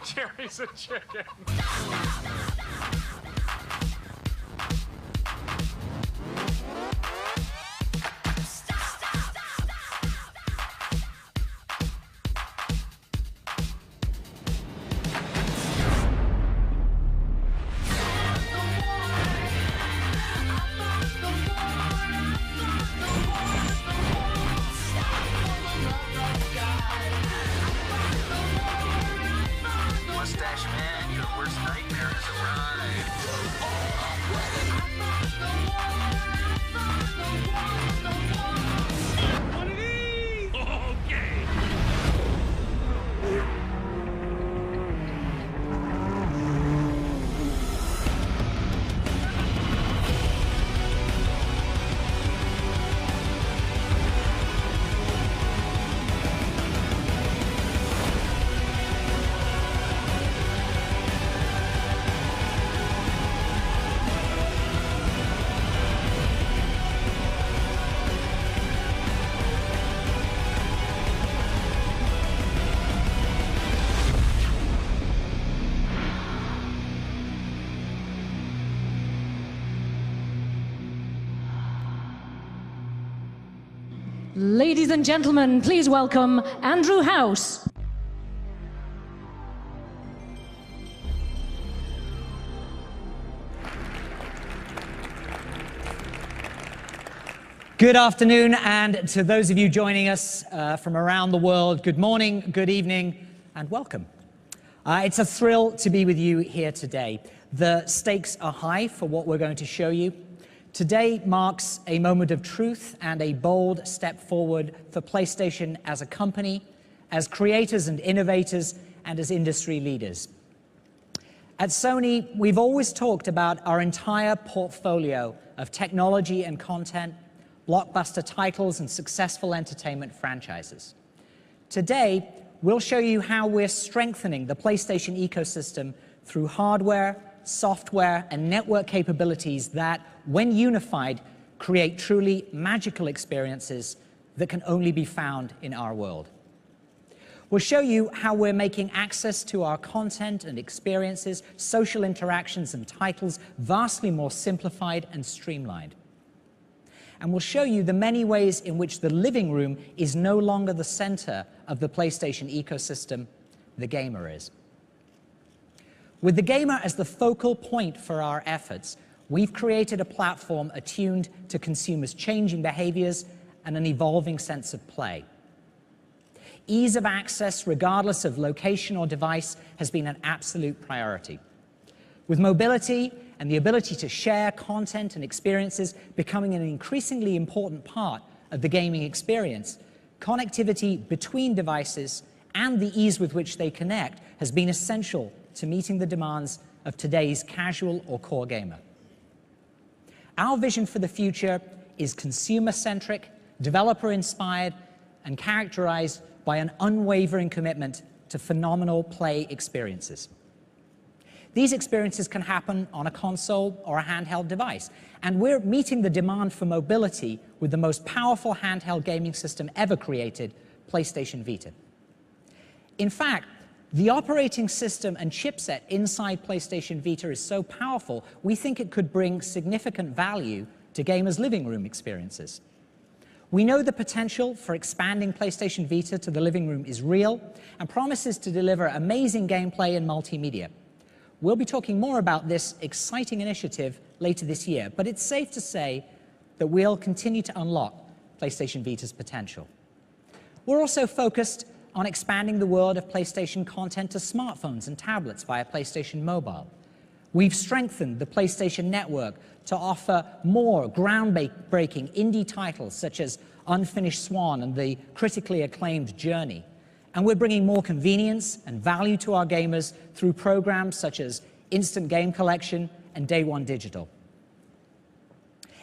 Jerry's a chicken. Ladies and gentlemen, please welcome Andrew House. Good afternoon, and to those of you joining us from around the world, good morning, good evening, and welcome. It's a thrill to be with you here today. The stakes are high for what we're going to show you. Today marks a moment of truth and a bold step forward for PlayStation as a company, as creators and innovators, and as industry leaders. At Sony, we've always talked about our entire portfolio of technology and content, blockbuster titles, and successful entertainment franchises. Today, we'll show you how we're strengthening the PlayStation ecosystem through hardware, software, and network capabilities that, when unified, create truly magical experiences that can only be found in our world. We'll show you how we're making access to our content and experiences, social interactions and titles vastly more simplified and streamlined. And we'll show you the many ways in which the living room is no longer the center of the PlayStation ecosystem, the gamer is. With the gamer as the focal point for our efforts, we've created a platform attuned to consumers' changing behaviors and an evolving sense of play. Ease of access, regardless of location or device, has been an absolute priority. With mobility and the ability to share content and experiences becoming an increasingly important part of the gaming experience, connectivity between devices and the ease with which they connect has been essential to meeting the demands of today's casual or core gamer. Our vision for the future is consumer-centric, developer-inspired, and characterized by an unwavering commitment to phenomenal play experiences. These experiences can happen on a console or a handheld device, and we're meeting the demand for mobility with the most powerful handheld gaming system ever created, PlayStation Vita. In fact, the operating system and chipset inside PlayStation Vita is so powerful, we think it could bring significant value to gamers' living room experiences. We know the potential for expanding PlayStation Vita to the living room is real and promises to deliver amazing gameplay and multimedia. We'll be talking more about this exciting initiative later this year, but it's safe to say that we'll continue to unlock PlayStation Vita's potential. We're also focused on expanding the world of PlayStation content to smartphones and tablets via PlayStation Mobile. We've strengthened the PlayStation Network to offer more groundbreaking indie titles such as Unfinished Swan and the critically acclaimed Journey. And we're bringing more convenience and value to our gamers through programs such as Instant Game Collection and Day One Digital.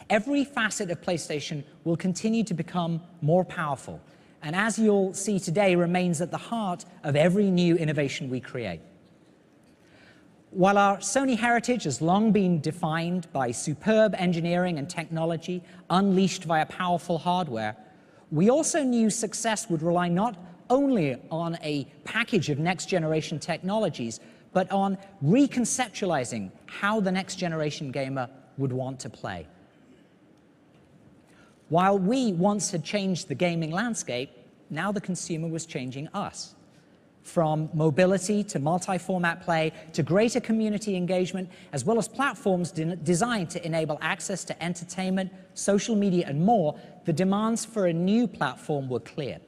Every facet of PlayStation will continue to become more powerful, and as you'll see today, remains at the heart of every new innovation we create. While our Sony heritage has long been defined by superb engineering and technology unleashed via powerful hardware, we also knew success would rely not only on a package of next-generation technologies, but on reconceptualizing how the next-generation gamer would want to play. While we once had changed the gaming landscape, now the consumer was changing us. From mobility to multi-format play to greater community engagement, as well as platforms designed to enable access to entertainment, social media, and more, the demands for a new platform were clear.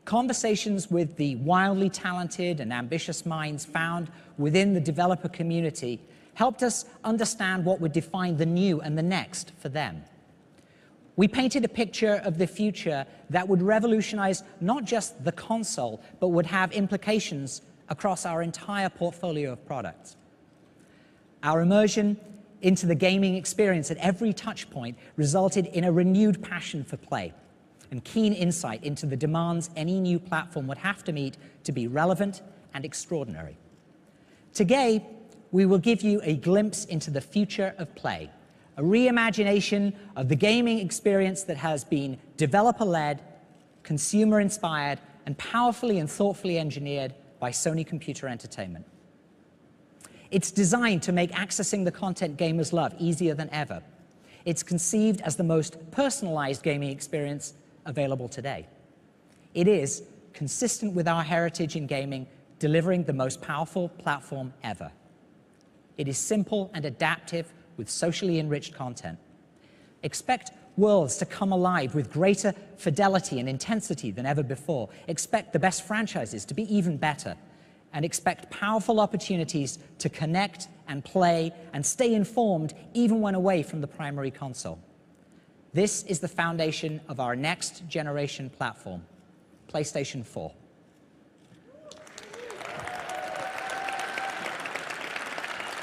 Conversations with the wildly talented and ambitious minds found within the developer community helped us understand what would define the new and the next for them. We painted a picture of the future that would revolutionize not just the console, but would have implications across our entire portfolio of products. Our immersion into the gaming experience at every touch point resulted in a renewed passion for play and keen insight into the demands any new platform would have to meet to be relevant and extraordinary. Today, we will give you a glimpse into the future of play, a reimagination of the gaming experience that has been developer-led, consumer-inspired, and powerfully and thoughtfully engineered by Sony Computer Entertainment. It's designed to make accessing the content gamers love easier than ever. It's conceived as the most personalized gaming experience available today. It is, consistent with our heritage in gaming, delivering the most powerful platform ever. It is simple and adaptive with socially enriched content. Expect worlds to come alive with greater fidelity and intensity than ever before. Expect the best franchises to be even better. And expect powerful opportunities to connect and play and stay informed even when away from the primary console. This is the foundation of our next generation platform, PlayStation 4.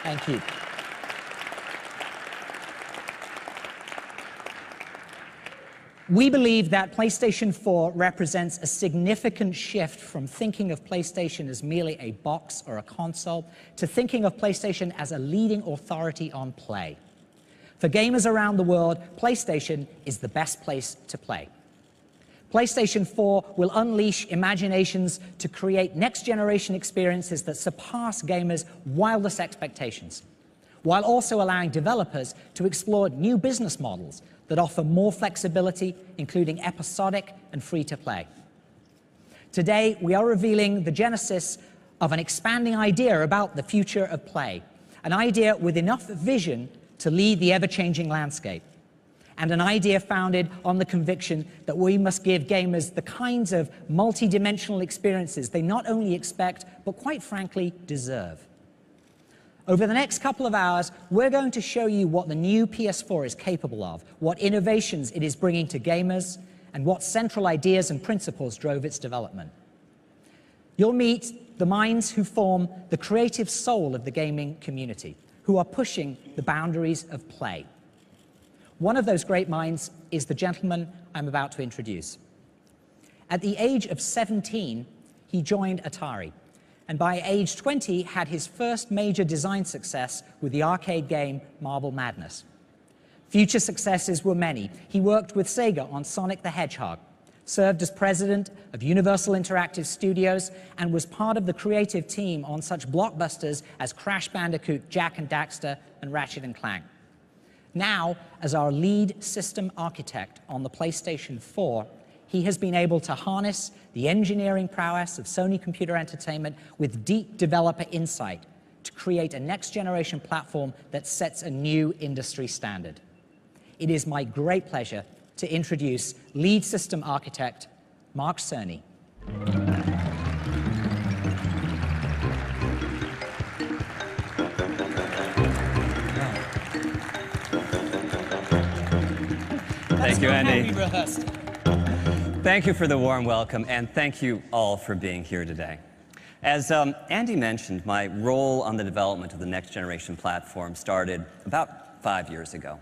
Thank you. We believe that PlayStation 4 represents a significant shift from thinking of PlayStation as merely a box or a console to thinking of PlayStation as a leading authority on play. For gamers around the world, PlayStation is the best place to play. PlayStation 4 will unleash imaginations to create next-generation experiences that surpass gamers' wildest expectations, while also allowing developers to explore new business models that offer more flexibility, including episodic and free-to-play. Today, we are revealing the genesis of an expanding idea about the future of play, an idea with enough vision to lead the ever-changing landscape. and an idea founded on the conviction that we must give gamers the kinds of multi-dimensional experiences they not only expect, but quite frankly, deserve. Over the next couple of hours, we're going to show you what the new PS4 is capable of, what innovations it is bringing to gamers, and what central ideas and principles drove its development. You'll meet the minds who form the creative soul of the gaming community, who are pushing the boundaries of play. One of those great minds is the gentleman I'm about to introduce. At the age of 17, he joined Atari, and by age 20 had his first major design success with the arcade game Marble Madness. Future successes were many. He worked with Sega on Sonic the Hedgehog, served as president of Universal Interactive Studios, and was part of the creative team on such blockbusters as Crash Bandicoot, Jak and Daxter, and Ratchet and Clank. Now, as our lead system architect on the PlayStation 4, he has been able to harness the engineering prowess of Sony Computer Entertainment with deep developer insight to create a next-generation platform that sets a new industry standard. It is my great pleasure to introduce lead system architect Mark Cerny. Thank you, Andy. Thank you for the warm welcome, and thank you all for being here today. As Andy mentioned, my role on the development of the next generation platform started about 5 years ago.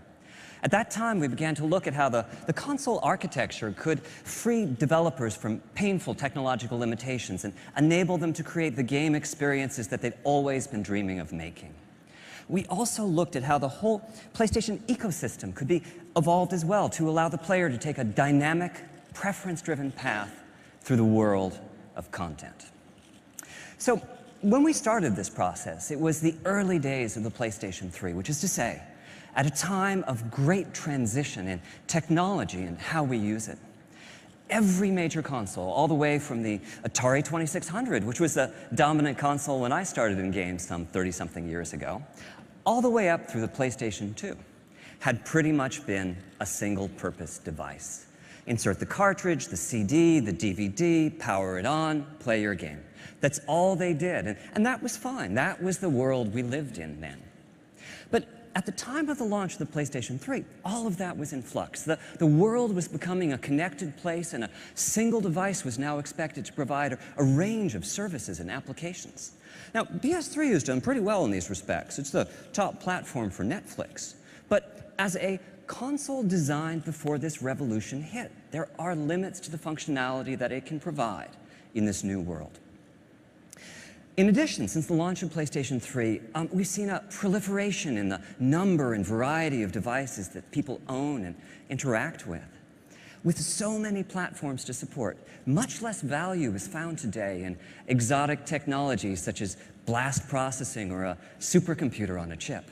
At that time, we began to look at how the console architecture could free developers from painful technological limitations and enable them to create the game experiences that they'd always been dreaming of making. We also looked at how the whole PlayStation ecosystem could be evolved as well to allow the player to take a dynamic, preference-driven path through the world of content. So when we started this process, it was the early days of the PlayStation 3, which is to say, at a time of great transition in technology and how we use it. Every major console, all the way from the Atari 2600, which was the dominant console when I started in games some 30-something years ago, all the way up through the PlayStation 2, had pretty much been a single-purpose device. Insert the cartridge, the CD, the DVD, power it on, play your game. That's all they did, and that was fine. That was the world we lived in then. But at the time of the launch of the PlayStation 3, all of that was in flux. The world was becoming a connected place, and a single device was now expected to provide a range of services and applications. Now, PS3 has done pretty well in these respects. It's the top platform for Netflix. But as a console designed before this revolution hit, there are limits to the functionality that it can provide in this new world. In addition, since the launch of PlayStation 3, we've seen a proliferation in the number and variety of devices that people own and interact with. With so many platforms to support, much less value is found today in exotic technologies such as blast processing or a supercomputer on a chip.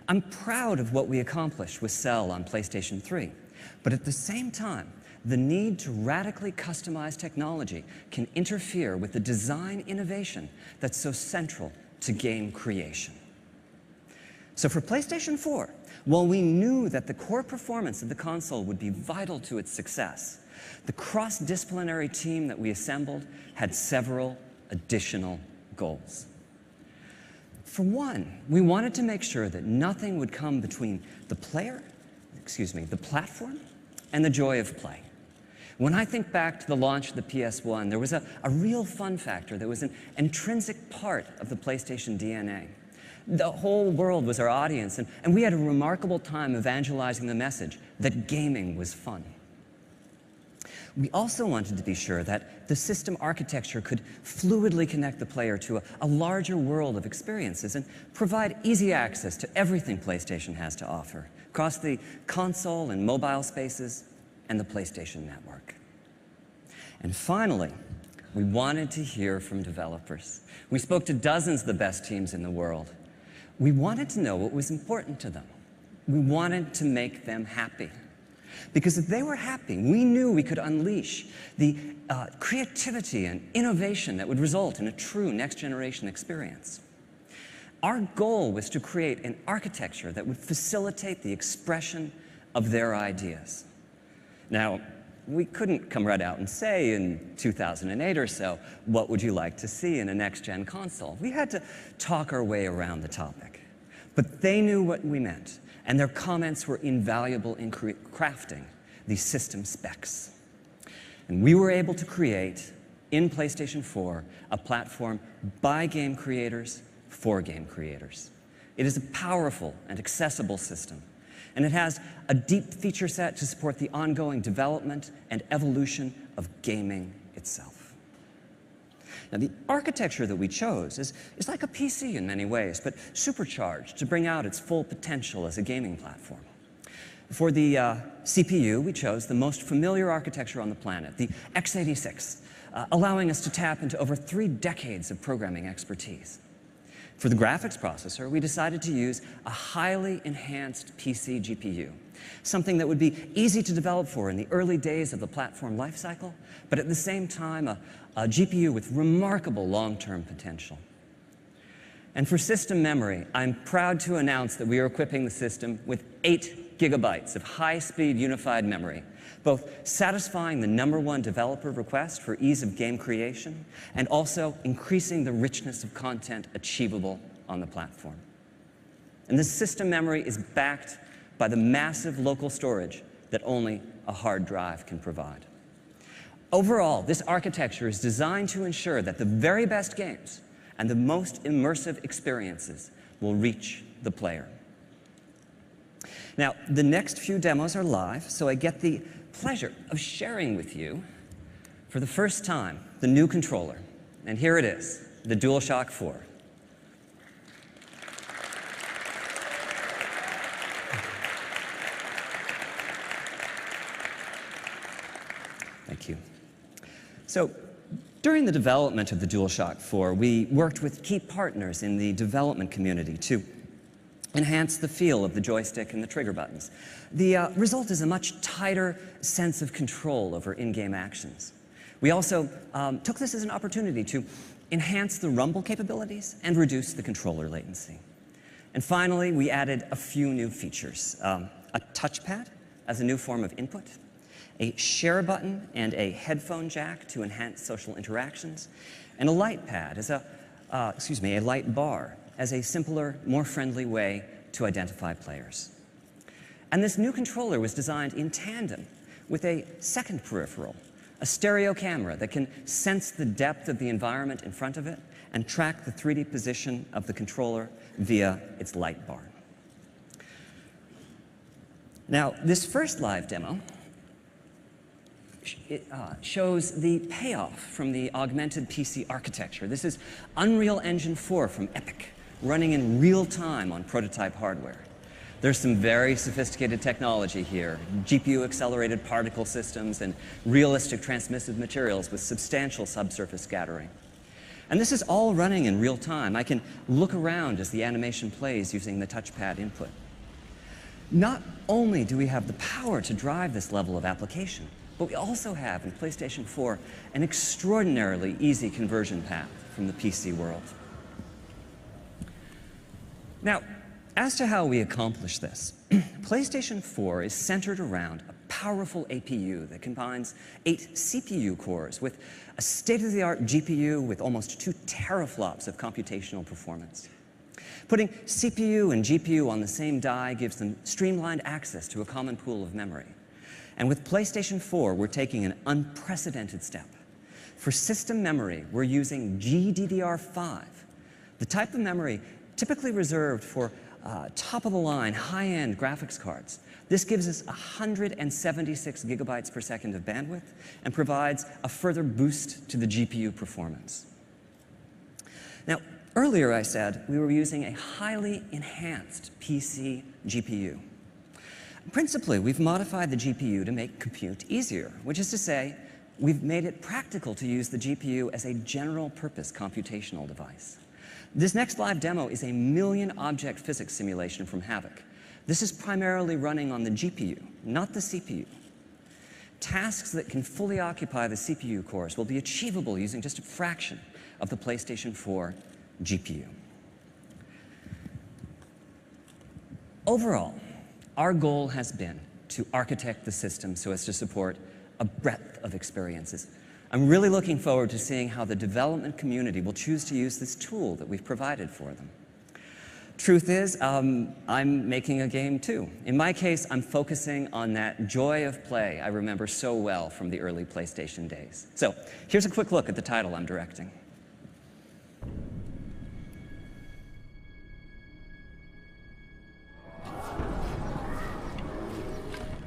I'm proud of what we accomplished with Cell on PlayStation 3, but at the same time, the need to radically customize technology can interfere with the design innovation that's so central to game creation. So for PlayStation 4, while we knew that the core performance of the console would be vital to its success, the cross-disciplinary team that we assembled had several additional goals. For one, we wanted to make sure that nothing would come between the platform, and the joy of play. When I think back to the launch of the PS1, there was a real fun factor that was an intrinsic part of the PlayStation DNA. The whole world was our audience, and we had a remarkable time evangelizing the message that gaming was fun. We also wanted to be sure that the system architecture could fluidly connect the player to a larger world of experiences and provide easy access to everything PlayStation has to offer, across the console and mobile spaces and the PlayStation Network. And finally, we wanted to hear from developers. We spoke to dozens of the best teams in the world. We wanted to know what was important to them. We wanted to make them happy. Because if they were happy, we knew we could unleash the creativity and innovation that would result in a true next-generation experience. Our goal was to create an architecture that would facilitate the expression of their ideas. Now, we couldn't come right out and say in 2008 or so, what would you like to see in a next-gen console? We had to talk our way around the topic. But they knew what we meant, and their comments were invaluable in crafting these system specs. And we were able to create, in PlayStation 4, a platform by game creators for game creators. It is a powerful and accessible system, and it has a deep feature set to support the ongoing development and evolution of gaming itself. Now, the architecture that we chose is like a PC in many ways, but supercharged to bring out its full potential as a gaming platform. For the CPU, we chose the most familiar architecture on the planet, the x86, allowing us to tap into over 3 decades of programming expertise. For the graphics processor, we decided to use a highly enhanced PC GPU, something that would be easy to develop for in the early days of the platform lifecycle, but at the same time, a GPU with remarkable long-term potential. And for system memory, I'm proud to announce that we are equipping the system with 8 gigabytes of high-speed unified memory, both satisfying the #1 developer request for ease of game creation and also increasing the richness of content achievable on the platform. And this system memory is backed by the massive local storage that only a hard drive can provide. Overall, this architecture is designed to ensure that the very best games and the most immersive experiences will reach the player. Now, the next few demos are live, so I get the pleasure of sharing with you, for the first time, the new controller. And here it is, the DualShock 4. Thank you. So, during the development of the DualShock 4, we worked with key partners in the development community to enhance the feel of the joystick and the trigger buttons. The result is a much tighter sense of control over in-game actions. We also took this as an opportunity to enhance the rumble capabilities and reduce the controller latency. And finally, we added a few new features. A touchpad as a new form of input, a share button and a headphone jack to enhance social interactions, and a light pad as a light bar as a simpler, more friendly way to identify players. And this new controller was designed in tandem with a second peripheral, a stereo camera that can sense the depth of the environment in front of it and track the 3D position of the controller via its light bar. Now, this first live demo shows the payoff from the augmented PC architecture. This is Unreal Engine 4 from Epic, running in real time on prototype hardware. There's some very sophisticated technology here, GPU-accelerated particle systems and realistic transmissive materials with substantial subsurface scattering. And this is all running in real time. I can look around as the animation plays using the touchpad input. Not only do we have the power to drive this level of application, but we also have, in PlayStation 4, an extraordinarily easy conversion path from the PC world. Now, as to how we accomplish this, PlayStation 4 is centered around a powerful APU that combines 8 CPU cores with a state-of-the-art GPU with almost 2 teraflops of computational performance. Putting CPU and GPU on the same die gives them streamlined access to a common pool of memory. And with PlayStation 4, we're taking an unprecedented step. For system memory, we're using GDDR5, the type of memory typically reserved for top-of-the-line, high-end graphics cards. This gives us 176 gigabytes per second of bandwidth and provides a further boost to the GPU performance. Now, earlier I said we were using a highly enhanced PC GPU. Principally, we've modified the GPU to make compute easier, which is to say, we've made it practical to use the GPU as a general-purpose computational device. This next live demo is a million-object physics simulation from Havoc. This is primarily running on the GPU, not the CPU. Tasks that can fully occupy the CPU cores will be achievable using just a fraction of the PlayStation 4 GPU. Overall, our goal has been to architect the system so as to support a breadth of experiences. I'm really looking forward to seeing how the development community will choose to use this tool that we've provided for them. Truth is, I'm making a game too. In my case, I'm focusing on that joy of play I remember so well from the early PlayStation days. So here's a quick look at the title I'm directing.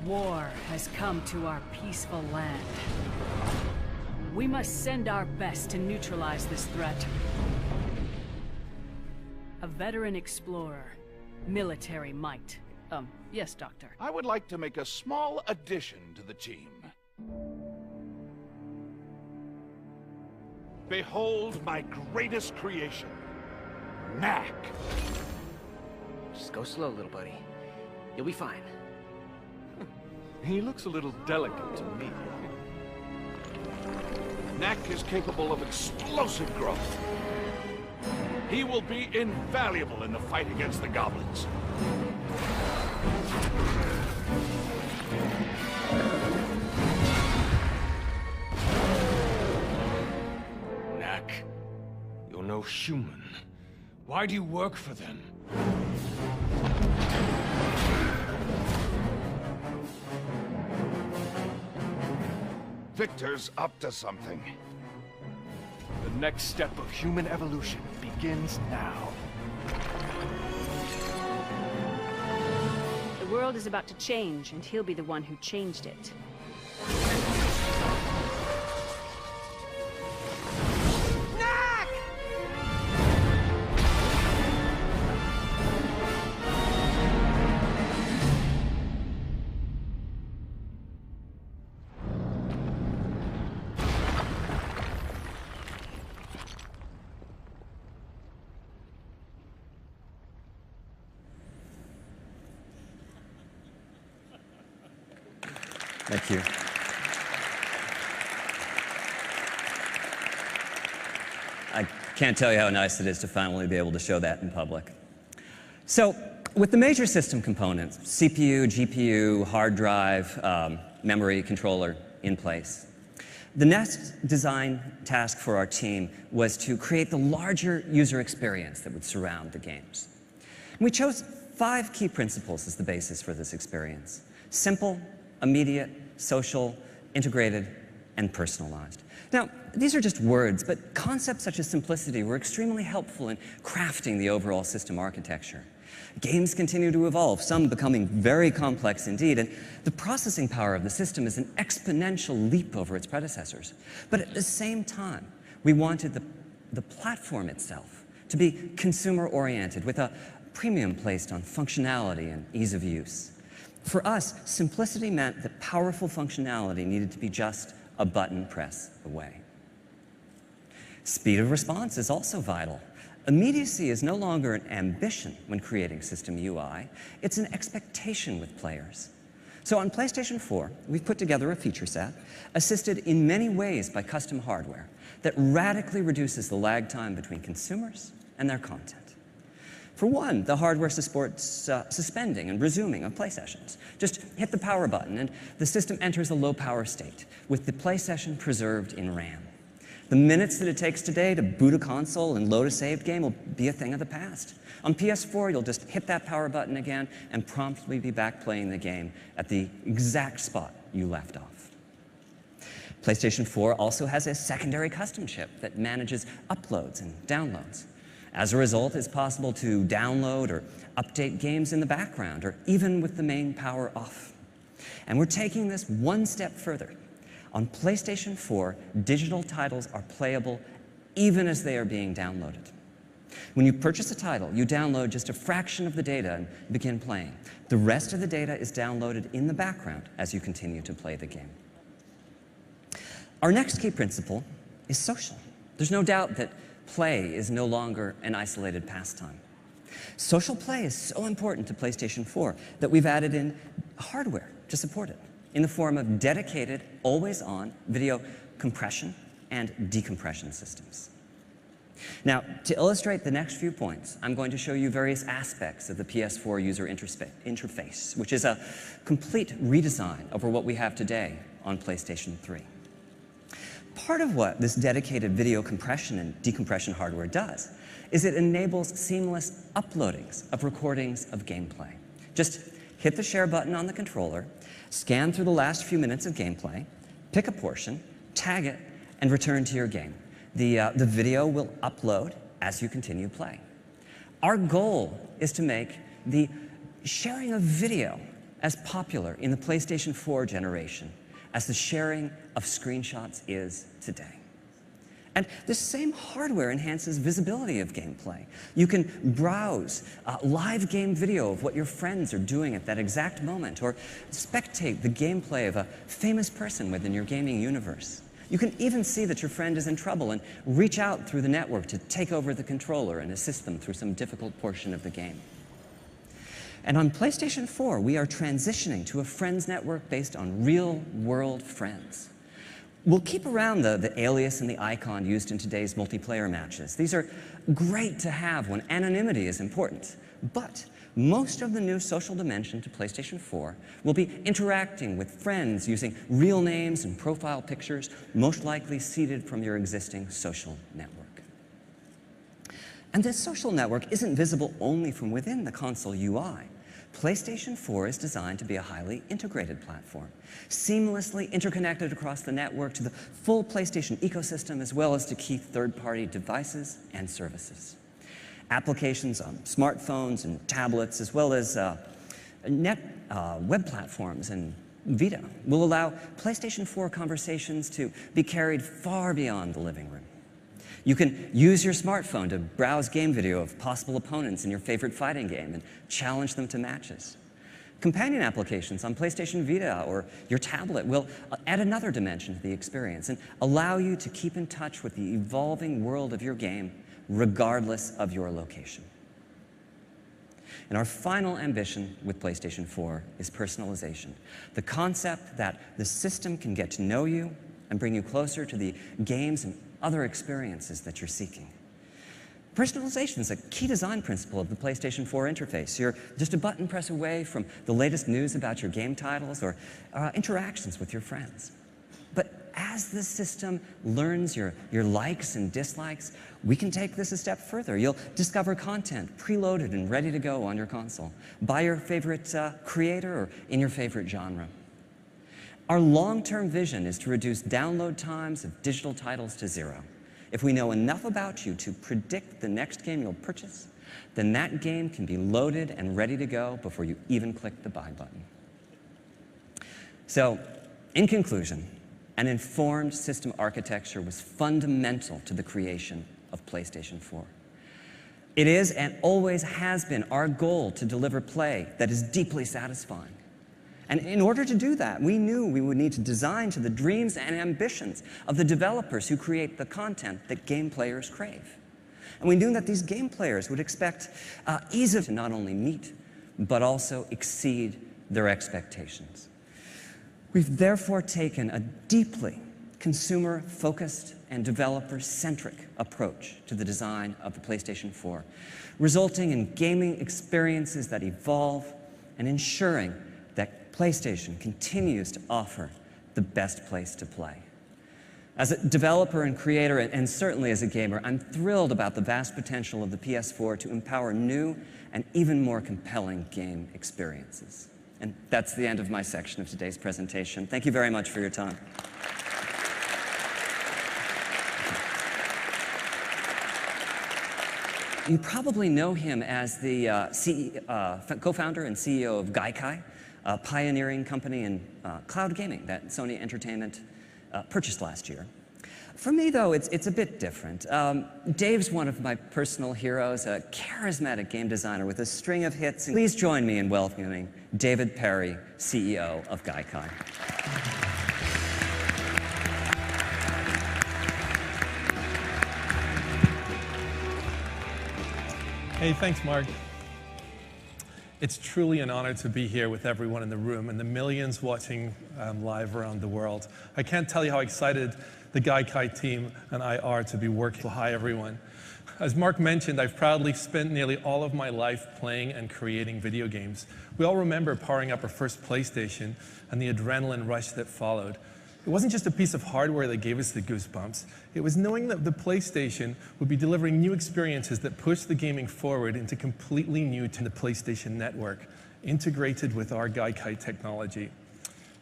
War has come to our peaceful land. We must send our best to neutralize this threat. A veteran explorer, military might. Yes, Doctor. I would like to make a small addition to the team. Behold my greatest creation, Knack. Just go slow, little buddy. You'll be fine. He looks a little delicate to me. Knack is capable of explosive growth. He will be invaluable in the fight against the goblins. Knack, you're no human. Why do you work for them? Victor's up to something. The next step of human evolution begins now. The world is about to change, and he'll be the one who changed it. Thank you. I can't tell you how nice it is to finally be able to show that in public. So, with the major system components, CPU, GPU, hard drive, memory, controller in place, the next design task for our team was to create the larger user experience that would surround the games. And we chose 5 key principles as the basis for this experience: simple, immediate, social, integrated, and personalized. Now, these are just words, but concepts such as simplicity were extremely helpful in crafting the overall system architecture. Games continue to evolve, some becoming very complex indeed, and the processing power of the system is an exponential leap over its predecessors. But at the same time, we wanted the platform itself to be consumer-oriented, with a premium placed on functionality and ease of use. For us, simplicity meant that powerful functionality needed to be just a button press away. Speed of response is also vital. Immediacy is no longer an ambition when creating system UI, it's an expectation with players. So on PlayStation 4, we've put together a feature set, assisted in many ways by custom hardware, that radically reduces the lag time between consumers and their content. For one, the hardware supports suspending and resuming of play sessions. Just hit the power button and the system enters a low power state, with the play session preserved in RAM. The minutes that it takes today to boot a console and load a saved game will be a thing of the past. On PS4, you'll just hit that power button again and promptly be back playing the game at the exact spot you left off. PlayStation 4 also has a secondary custom chip that manages uploads and downloads. As a result, it's possible to download or update games in the background, or even with the main power off. And we're taking this one step further. On PlayStation 4, digital titles are playable even as they are being downloaded. When you purchase a title, you download just a fraction of the data and begin playing. The rest of the data is downloaded in the background as you continue to play the game. Our next key principle is social. There's no doubt that play is no longer an isolated pastime. Social play is so important to PlayStation 4 that we've added in hardware to support it, in the form of dedicated, always-on video compression and decompression systems. Now, to illustrate the next few points, I'm going to show you various aspects of the PS4 user interface, which is a complete redesign over what we have today on PlayStation 3. Part of what this dedicated video compression and decompression hardware does is it enables seamless uploadings of recordings of gameplay. Just hit the share button on the controller, scan through the last few minutes of gameplay, pick a portion, tag it, and return to your game. The video will upload as you continue play. Our goal is to make the sharing of video as popular in the PlayStation 4 generation as the sharing of screenshots is today. And this same hardware enhances visibility of gameplay. You can browse live game video of what your friends are doing at that exact moment, or spectate the gameplay of a famous person within your gaming universe. You can even see that your friend is in trouble and reach out through the network to take over the controller and assist them through some difficult portion of the game. And on PlayStation 4, we are transitioning to a friends network based on real-world friends. We'll keep around the alias and the icon used in today's multiplayer matches. These are great to have when anonymity is important, but most of the new social dimension to PlayStation 4 will be interacting with friends using real names and profile pictures, most likely seeded from your existing social network. And this social network isn't visible only from within the console UI. PlayStation 4 is designed to be a highly integrated platform, seamlessly interconnected across the network to the full PlayStation ecosystem, as well as to key third-party devices and services. Applications on smartphones and tablets, as well as web platforms and Vita, will allow PlayStation 4 conversations to be carried far beyond the living room. You can use your smartphone to browse game video of possible opponents in your favorite fighting game and challenge them to matches. Companion applications on PlayStation Vita or your tablet will add another dimension to the experience and allow you to keep in touch with the evolving world of your game regardless of your location. And our final ambition with PlayStation 4 is personalization, the concept that the system can get to know you and bring you closer to the games and other experiences that you're seeking. Personalization is a key design principle of the PlayStation 4 interface. You're just a button press away from the latest news about your game titles or interactions with your friends. But as the system learns your likes and dislikes, we can take this a step further. You'll discover content preloaded and ready to go on your console by your favorite creator or in your favorite genre. Our long-term vision is to reduce download times of digital titles to 0. If we know enough about you to predict the next game you'll purchase, then that game can be loaded and ready to go before you even click the buy button. So, in conclusion, an informed system architecture was fundamental to the creation of PlayStation 4. It is and always has been our goal to deliver play that is deeply satisfying. And in order to do that, we knew we would need to design to the dreams and ambitions of the developers who create the content that game players crave. And we knew that these game players would expect ease of to not only meet, but also exceed their expectations. We've therefore taken a deeply consumer-focused and developer-centric approach to the design of the PlayStation 4, resulting in gaming experiences that evolve and ensuring that PlayStation continues to offer the best place to play. As a developer and creator, and certainly as a gamer, I'm thrilled about the vast potential of the PS4 to empower new and even more compelling game experiences. And that's the end of my section of today's presentation. Thank you very much for your time. You probably know him as the co-founder and CEO of Gaikai, a pioneering company in cloud gaming that Sony Entertainment purchased last year. For me, though, it's a bit different. Dave's one of my personal heroes, a charismatic game designer with a string of hits. Please join me in welcoming David Perry, CEO of Gaikai. Hey, thanks, Mark. It's truly an honor to be here with everyone in the room and the millions watching live around the world. I can't tell you how excited the Gaikai team and I are to be working. Hi, everyone. As Mark mentioned, I've proudly spent nearly all of my life playing and creating video games. We all remember powering up our first PlayStation and the adrenaline rush that followed. It wasn't just a piece of hardware that gave us the goosebumps. It was knowing that the PlayStation would be delivering new experiences that pushed the gaming forward into completely new to the PlayStation Network, integrated with our Gaikai technology.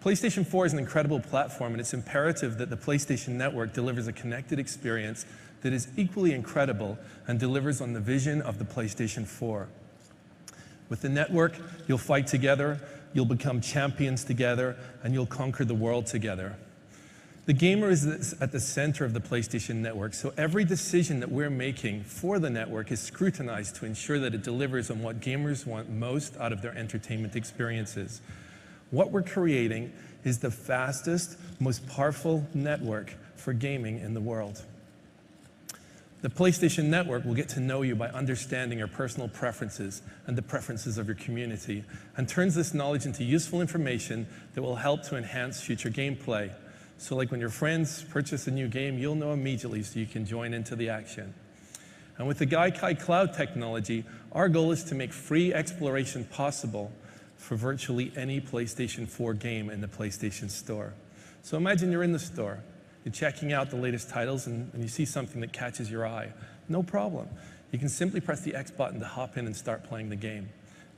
PlayStation 4 is an incredible platform, and it's imperative that the PlayStation Network delivers a connected experience that is equally incredible and delivers on the vision of the PlayStation 4. With the network, you'll fight together, you'll become champions together, and you'll conquer the world together. The gamer is at the center of the PlayStation Network, so every decision that we're making for the network is scrutinized to ensure that it delivers on what gamers want most out of their entertainment experiences. What we're creating is the fastest, most powerful network for gaming in the world. The PlayStation Network will get to know you by understanding your personal preferences and the preferences of your community, and turns this knowledge into useful information that will help to enhance future gameplay. So like when your friends purchase a new game, you'll know immediately so you can join into the action. And with the Gaikai Cloud technology, our goal is to make free exploration possible for virtually any PlayStation 4 game in the PlayStation Store. So imagine you're in the store, you're checking out the latest titles, and you see something that catches your eye. No problem. You can simply press the X button to hop in and start playing the game.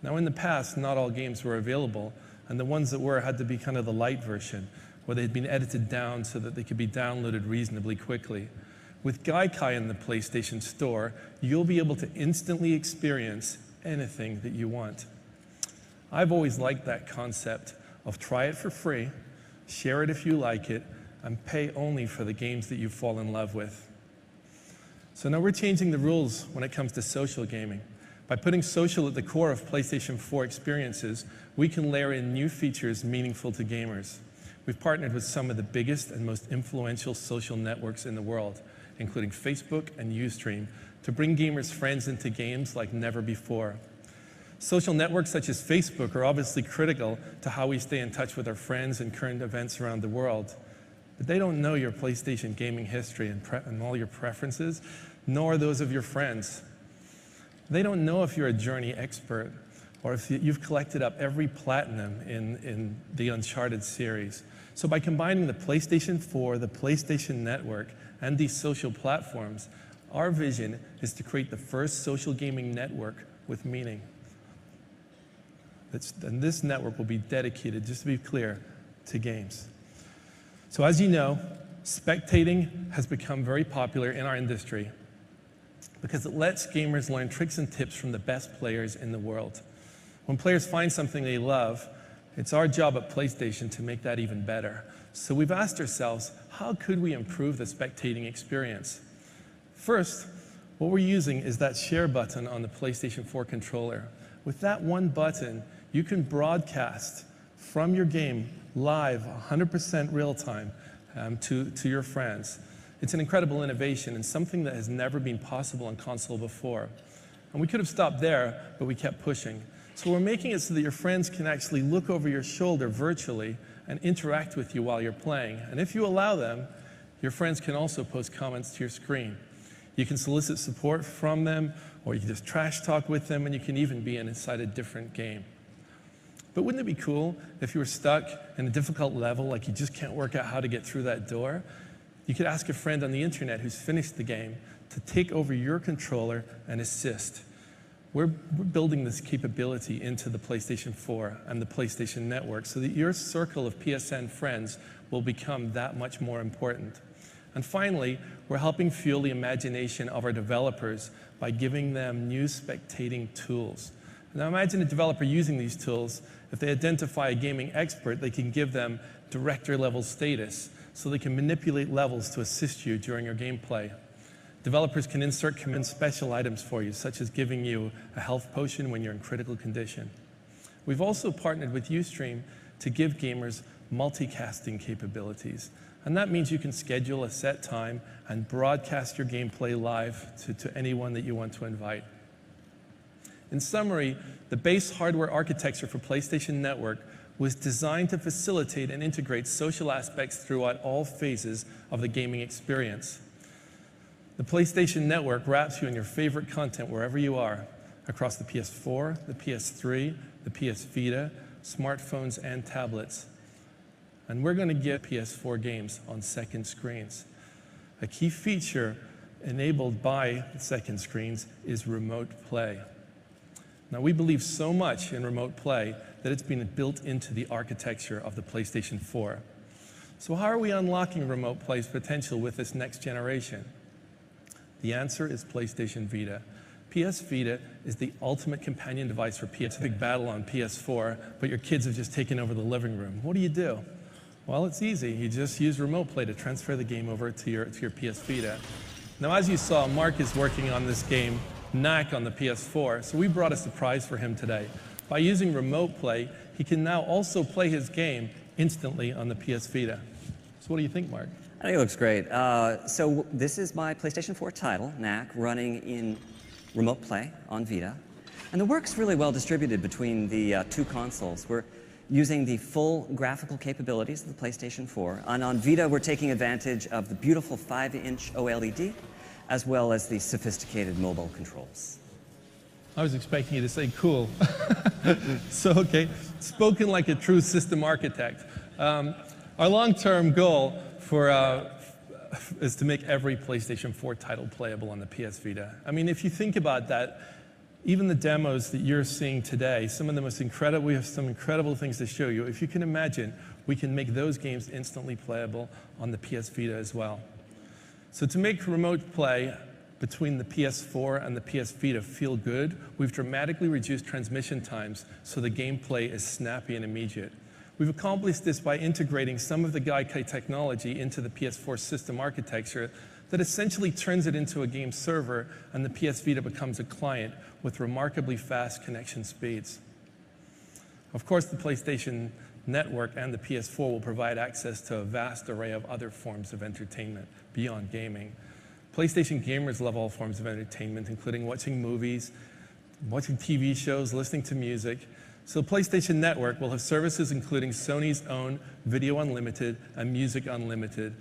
Now in the past, not all games were available, and the ones that were had to be kind of the light version, where they had been edited down so that they could be downloaded reasonably quickly. With Gaikai in the PlayStation Store, you'll be able to instantly experience anything that you want. I've always liked that concept of try it for free, share it if you like it, and pay only for the games that you fall in love with. So now we're changing the rules when it comes to social gaming. By putting social at the core of PlayStation 4 experiences, we can layer in new features meaningful to gamers. We've partnered with some of the biggest and most influential social networks in the world, including Facebook and Ustream, to bring gamers' friends into games like never before. Social networks such as Facebook are obviously critical to how we stay in touch with our friends and current events around the world. But they don't know your PlayStation gaming history and all your preferences, nor those of your friends. They don't know if you're a Journey expert or if you've collected up every platinum in the Uncharted series. So by combining the PlayStation 4, the PlayStation Network, and these social platforms, our vision is to create the first social gaming network with meaning. And this network will be dedicated, just to be clear, to games. So as you know, spectating has become very popular in our industry because it lets gamers learn tricks and tips from the best players in the world. When players find something they love, it's our job at PlayStation to make that even better. So we've asked ourselves, how could we improve the spectating experience? First, what we're using is that share button on the PlayStation 4 controller. With that one button, you can broadcast from your game live, 100% real time, to your friends. It's an incredible innovation and something that has never been possible on console before. And we could have stopped there, but we kept pushing. So we're making it so that your friends can actually look over your shoulder virtually and interact with you while you're playing. And if you allow them, your friends can also post comments to your screen. You can solicit support from them, or you can just trash talk with them, and you can even be inside a different game. But wouldn't it be cool if you were stuck in a difficult level, like you just can't work out how to get through that door? You could ask a friend on the internet who's finished the game to take over your controller and assist. We're building this capability into the PlayStation 4 and the PlayStation Network so that your circle of PSN friends will become that much more important. And finally, we're helping fuel the imagination of our developers by giving them new spectating tools. Now imagine a developer using these tools. If they identify a gaming expert, they can give them director-level status so they can manipulate levels to assist you during your gameplay. Developers can insert special items for you, such as giving you a health potion when you're in critical condition. We've also partnered with Ustream to give gamers multicasting capabilities. And that means you can schedule a set time and broadcast your gameplay live to anyone that you want to invite. In summary, the base hardware architecture for PlayStation Network was designed to facilitate and integrate social aspects throughout all phases of the gaming experience. The PlayStation Network wraps you in your favorite content wherever you are, across the PS4, the PS3, the PS Vita, smartphones, and tablets. And we're going to get PS4 games on second screens. A key feature enabled by the second screens is remote play. Now, we believe so much in remote play that it's been built into the architecture of the PlayStation 4. So how are we unlocking remote play's potential with this next generation? The answer is PlayStation Vita. PS Vita is the ultimate companion device for PS. Big battle on PS4, but your kids have just taken over the living room. What do? Well, it's easy. You just use remote play to transfer the game over to your PS Vita. Now, as you saw, Mark is working on this game, Knack, on the PS4, so we brought a surprise for him today. By using remote play, he can now also play his game instantly on the PS Vita. So what do you think, Mark? I think it looks great. So this is my PlayStation 4 title, Knack, running in remote play on Vita. And the work's really well distributed between the two consoles. We're using the full graphical capabilities of the PlayStation 4. And on Vita, we're taking advantage of the beautiful 5-inch OLED, as well as the sophisticated mobile controls. I was expecting you to say cool. So, okay, spoken like a true system architect. Our long-term goal is to make every PlayStation 4 title playable on the PS Vita. I mean, if you think about that, even the demos that you're seeing today, some of the most incredible, we have some incredible things to show you. If you can imagine, we can make those games instantly playable on the PS Vita as well. So to make remote play between the PS4 and the PS Vita feel good, we've dramatically reduced transmission times so the gameplay is snappy and immediate. We've accomplished this by integrating some of the Gaikai technology into the PS4 system architecture that essentially turns it into a game server, and the PS Vita becomes a client with remarkably fast connection speeds. Of course, the PlayStation Network and the PS4 will provide access to a vast array of other forms of entertainment beyond gaming. PlayStation gamers love all forms of entertainment, including watching movies, watching TV shows, listening to music. So PlayStation Network will have services including Sony's own Video Unlimited and Music Unlimited.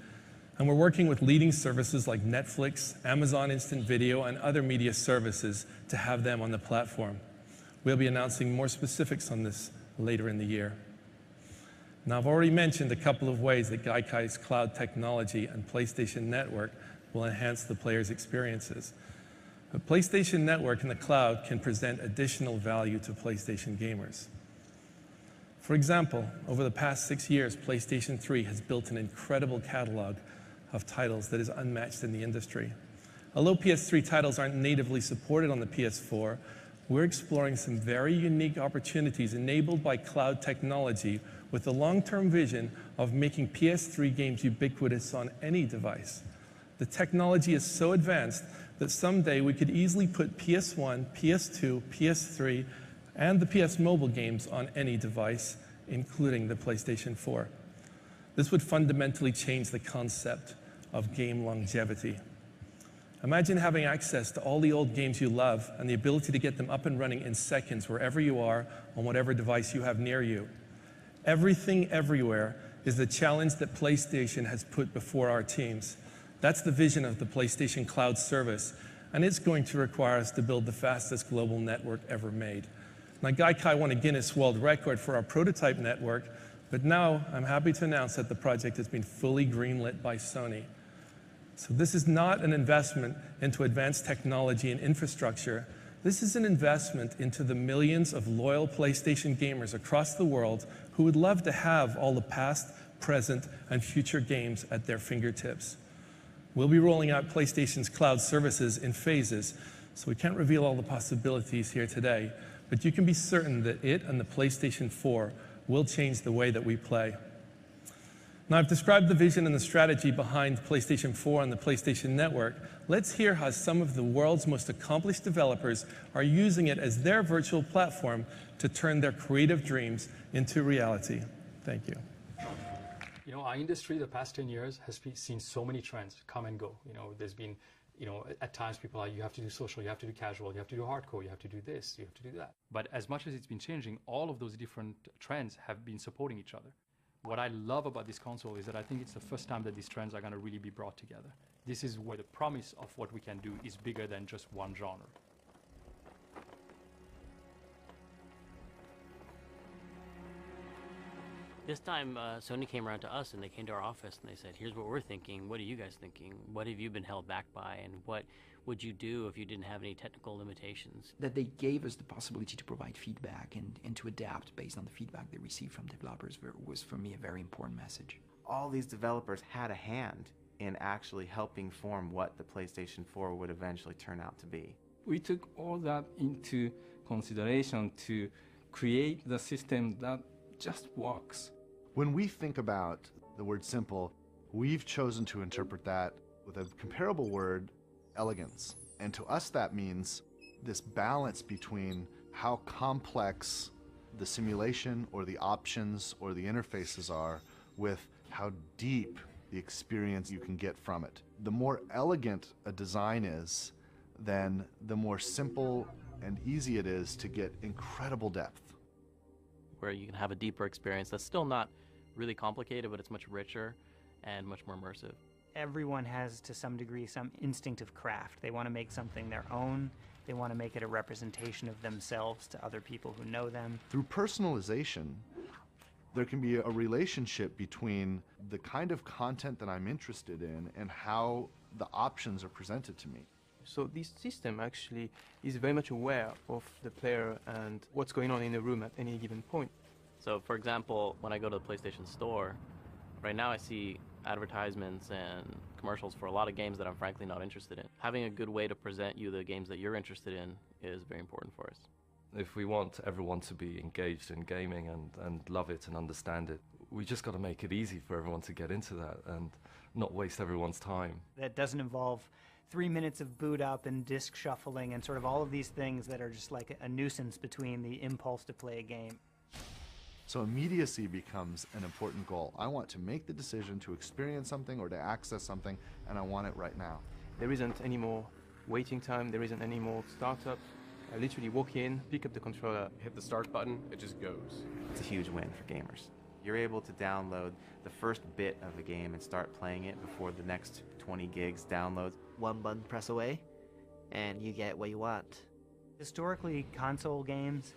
And we're working with leading services like Netflix, Amazon Instant Video, and other media services to have them on the platform. We'll be announcing more specifics on this later in the year. Now, I've already mentioned a couple of ways that Gaikai's cloud technology and PlayStation Network will enhance the player's experiences. But PlayStation Network and the cloud can present additional value to PlayStation gamers. For example, over the past 6 years, PlayStation 3 has built an incredible catalog of titles that is unmatched in the industry. Although PS3 titles aren't natively supported on the PS4, we're exploring some very unique opportunities enabled by cloud technology with the long-term vision of making PS3 games ubiquitous on any device. The technology is so advanced that someday we could easily put PS1, PS2, PS3, and the PS Mobile games on any device, including the PlayStation 4. This would fundamentally change the concept of game longevity. Imagine having access to all the old games you love and the ability to get them up and running in seconds wherever you are on whatever device you have near you. Everything everywhere is the challenge that PlayStation has put before our teams. That's the vision of the PlayStation Cloud service, and it's going to require us to build the fastest global network ever made. Now, Gaikai won a Guinness World Record for our prototype network, but now I'm happy to announce that the project has been fully greenlit by Sony. So this is not an investment into advanced technology and infrastructure. This is an investment into the millions of loyal PlayStation gamers across the world who would love to have all the past, present, and future games at their fingertips. We'll be rolling out PlayStation's cloud services in phases, so we can't reveal all the possibilities here today, but you can be certain that it and the PlayStation 4 will change the way that we play. Now, I've described the vision and the strategy behind PlayStation 4 and the PlayStation Network. Let's hear how some of the world's most accomplished developers are using it as their virtual platform to turn their creative dreams into reality. Thank you. You know, our industry the past 10 years has seen so many trends come and go. You know, there's been You know, at times people are, you have to do social, you have to do casual, you have to do hardcore, you have to do this, you have to do that. But as much as it's been changing, all of those different trends have been supporting each other. What I love about this console is that I think it's the first time that these trends are going to really be brought together. This is where the promise of what we can do is bigger than just one genre. This time, Sony came around to us and they came to our office and they said, here's what we're thinking, what are you guys thinking? What have you been held back by, and what would you do if you didn't have any technical limitations? That they gave us the possibility to provide feedback and to adapt based on the feedback they received from developers was for me a very important message. All these developers had a hand in actually helping form what the PlayStation 4 would eventually turn out to be. We took all that into consideration to create the system that just works. When we think about the word simple, we've chosen to interpret that with a comparable word, elegance. And to us that means this balance between how complex the simulation or the options or the interfaces are with how deep the experience you can get from it. The more elegant a design is, then the more simple and easy it is to get incredible depth. Where you can have a deeper experience that's still not really complicated, but it's much richer and much more immersive. Everyone has, to some degree, some instinct of craft. They want to make something their own. They want to make it a representation of themselves to other people who know them. Through personalization, there can be a relationship between the kind of content that I'm interested in and how the options are presented to me. So this system actually is very much aware of the player and what's going on in the room at any given point. So for example, when I go to the PlayStation Store, right now I see advertisements and commercials for a lot of games that I'm frankly not interested in. Having a good way to present you the games that you're interested in is very important for us. If we want everyone to be engaged in gaming and love it and understand it, we just got to make it easy for everyone to get into that and not waste everyone's time. That doesn't involve 3 minutes of boot up and disc shuffling and sort of all of these things that are just like a nuisance between the impulse to play a game. So immediacy becomes an important goal. I want to make the decision to experience something or to access something, and I want it right now. There isn't any more waiting time, there isn't any more startup. I literally walk in, pick up the controller, hit the start button, it just goes. It's a huge win for gamers. You're able to download the first bit of the game and start playing it before the next 20 gigs downloads. One button press away, and you get what you want. Historically, console games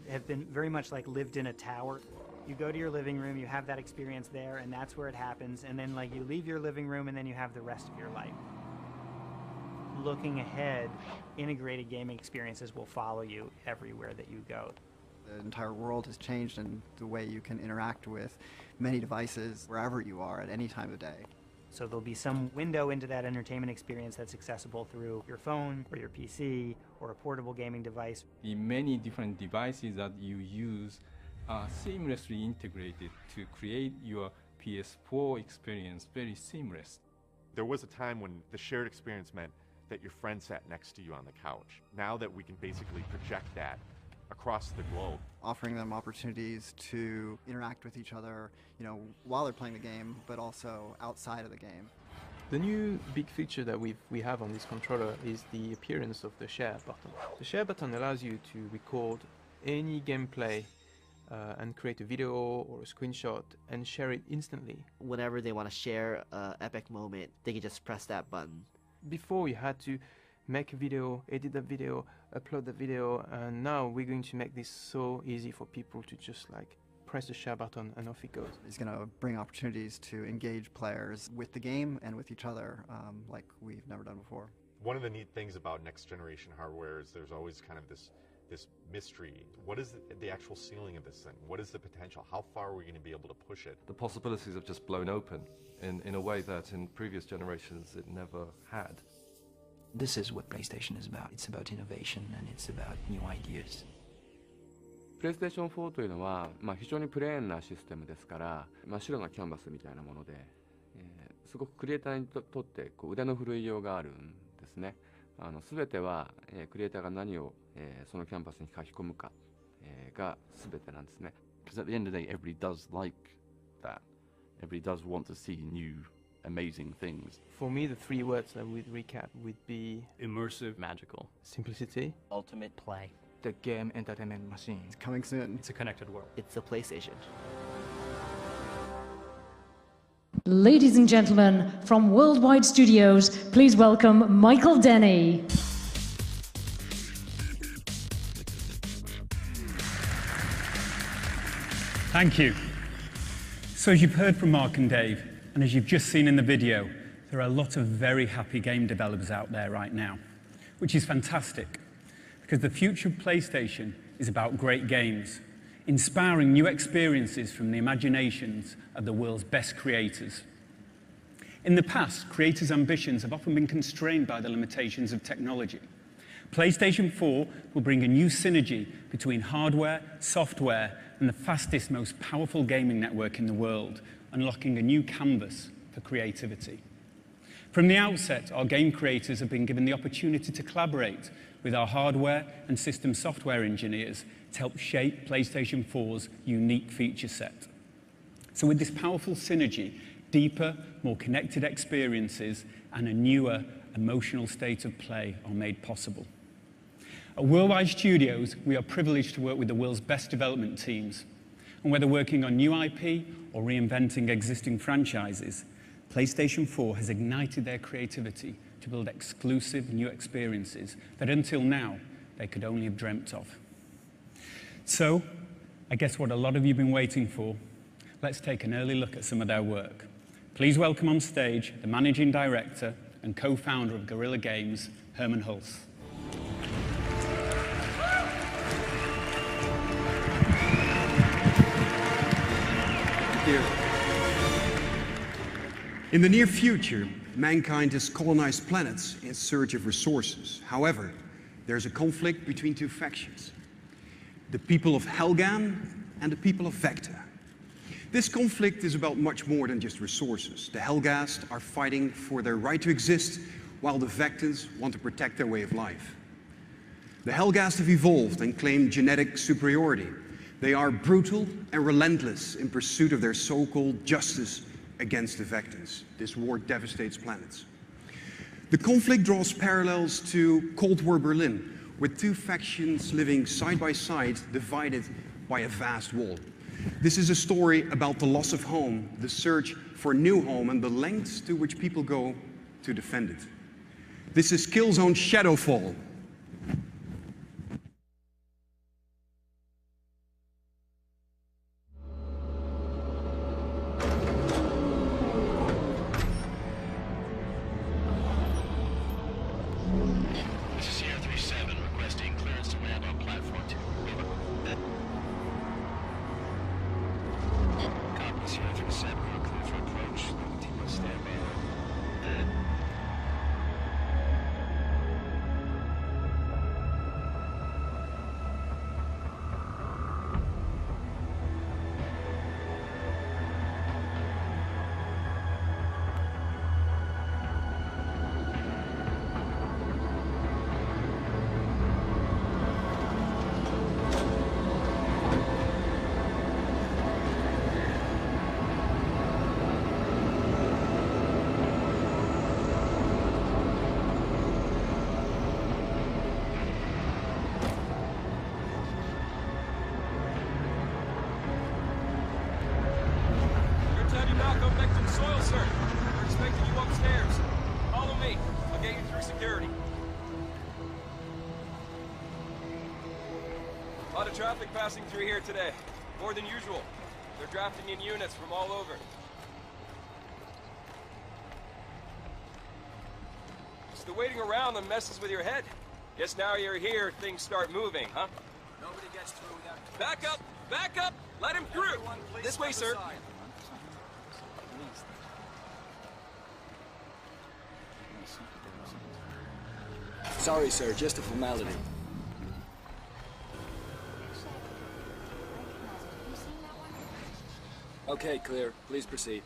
have been very much like lived in a tower. You go to your living room, you have that experience there, and that's where it happens, and then like you leave your living room and then you have the rest of your life. Looking ahead, integrated gaming experiences will follow you everywhere that you go. The entire world has changed in the way you can interact with many devices wherever you are at any time of day. So there'll be some window into that entertainment experience that's accessible through your phone or your PC or a portable gaming device. The many different devices that you use are seamlessly integrated to create your PS4 experience very seamless. There was a time when the shared experience meant that your friend sat next to you on the couch. Now that we can basically project that across the globe. Offering them opportunities to interact with each other, while they're playing the game, but also outside of the game. The new big feature that we have on this controller is the appearance of the share button. The share button allows you to record any gameplay and create a video or a screenshot and share it instantly. Whenever they want to share an epic moment, they can just press that button. Before you had to make a video, edit the video, upload the video, and now we're going to make this so easy for people to just press the share button and off it goes. It's going to bring opportunities to engage players with the game and with each other like we've never done before. One of the neat things about next generation hardware is there's always kind of this mystery. What is the actual ceiling of this thing? What is the potential? How far are we going to be able to push it? The possibilities have just blown open in a way that in previous generations it never had. This is what PlayStation is about. It's about innovation and it's about new ideas. PlayStation 4というのは、非常にプレーンなシステムですから、真っ白なキャンバスみたいなもので、すごくクリエイターにとって腕の振るいようがあるんですね。全ては、クリエイターが何を、そのキャンバスに書き込むか、が全てなんですね。Because at the end of the day, everybody does like that. Everybody does want to see new amazing things. For me, the three words that would recap would be immersive, magical, simplicity, ultimate play. The game entertainment machine. It's coming soon. It's a connected world. It's the PlayStation. Ladies and gentlemen, from Worldwide Studios, please welcome Michael Denny. Thank you. So as you've heard from Mark and Dave, and as you've just seen in the video, there are a lot of very happy game developers out there right now, which is fantastic, because the future of PlayStation is about great games, inspiring new experiences from the imaginations of the world's best creators. In the past, creators' ambitions have often been constrained by the limitations of technology. PlayStation 4 will bring a new synergy between hardware, software, and the fastest, most powerful gaming network in the world, unlocking a new canvas for creativity. From the outset, our game creators have been given the opportunity to collaborate with our hardware and system software engineers to help shape PlayStation 4's unique feature set. So with this powerful synergy, deeper, more connected experiences and a newer, emotional state of play are made possible. At Worldwide Studios, we are privileged to work with the world's best development teams. And whether working on new IP or reinventing existing franchises, PlayStation 4 has ignited their creativity to build exclusive new experiences that until now they could only have dreamt of. So, I guess what a lot of you have been waiting for, let's take an early look at some of their work. Please welcome on stage the Managing Director and co-founder of Guerrilla Games, Herman Hulse. In the near future, mankind has colonized planets in search of resources. However, there's a conflict between two factions: the people of Helghan and the people of Rechte. This conflict is about much more than just resources. The Helghast are fighting for their right to exist, while the Vectans want to protect their way of life. The Helghast have evolved and claim genetic superiority. They are brutal and relentless in pursuit of their so-called justice against the Vectans. This war devastates planets. The conflict draws parallels to Cold War Berlin, with two factions living side by side, divided by a vast wall. This is a story about the loss of home, the search for a new home, and the lengths to which people go to defend it. This is Killzone Shadowfall. Traffic passing through here today. More than usual. They're drafting in units from all over. It's the waiting around that messes with your head. Guess now you're here, things start moving, huh? Nobody gets through without... Back up! Back up! Let him through! This way, sir. Sorry, sir. Just a formality. Okay, clear. Please proceed.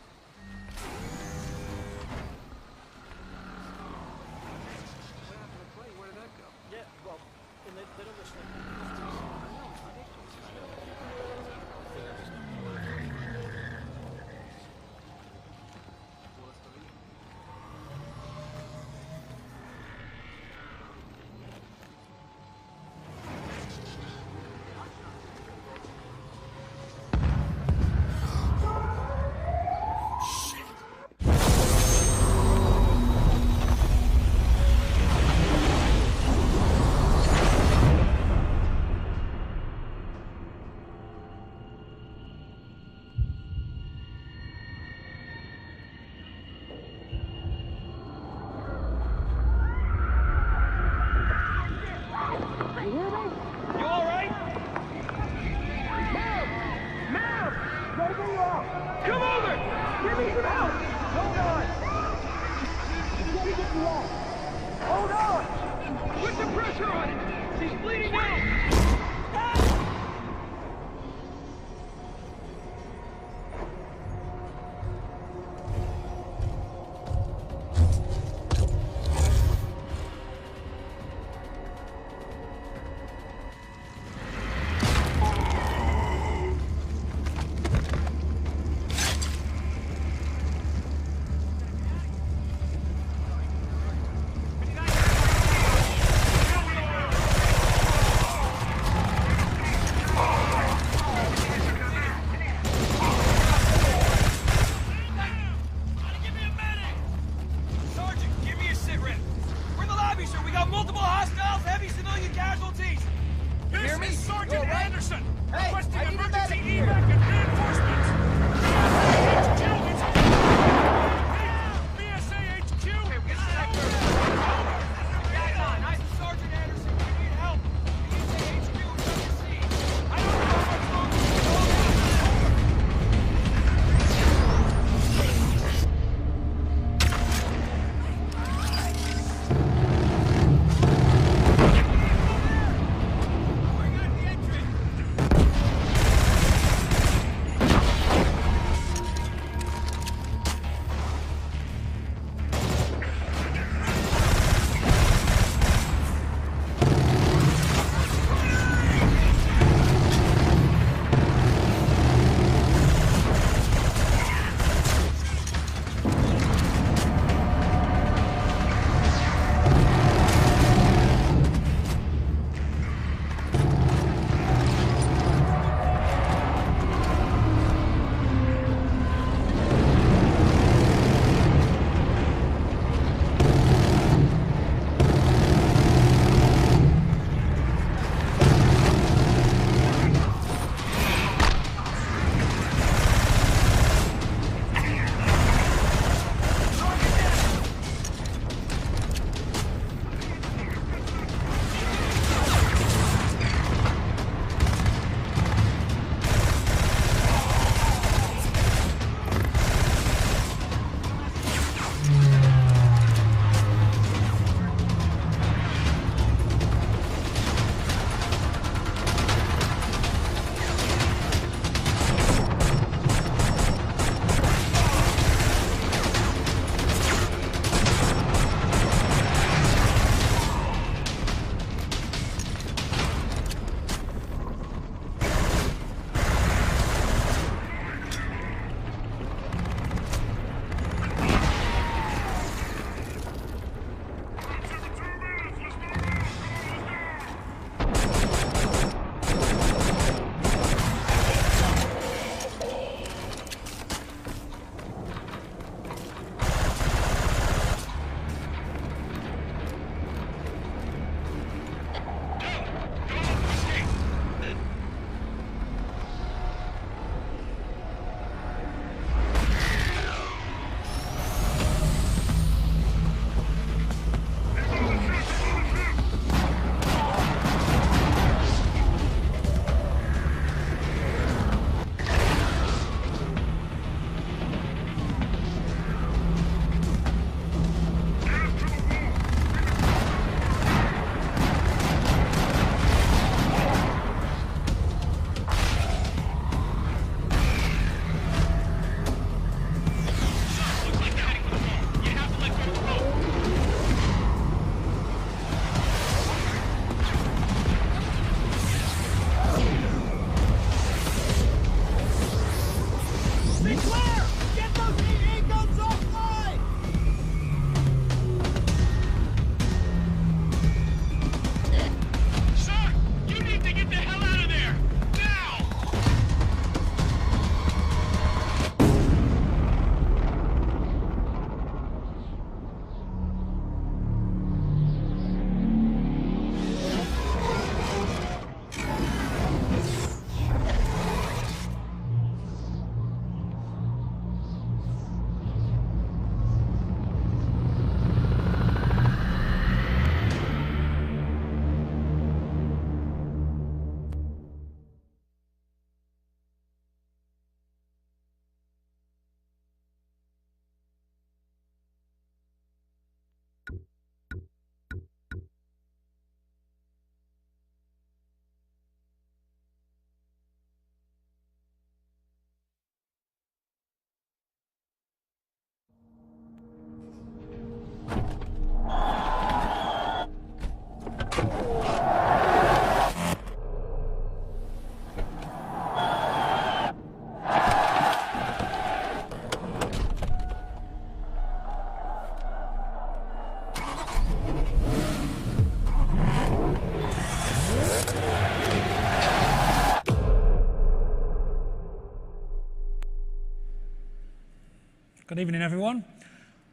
Good evening, everyone.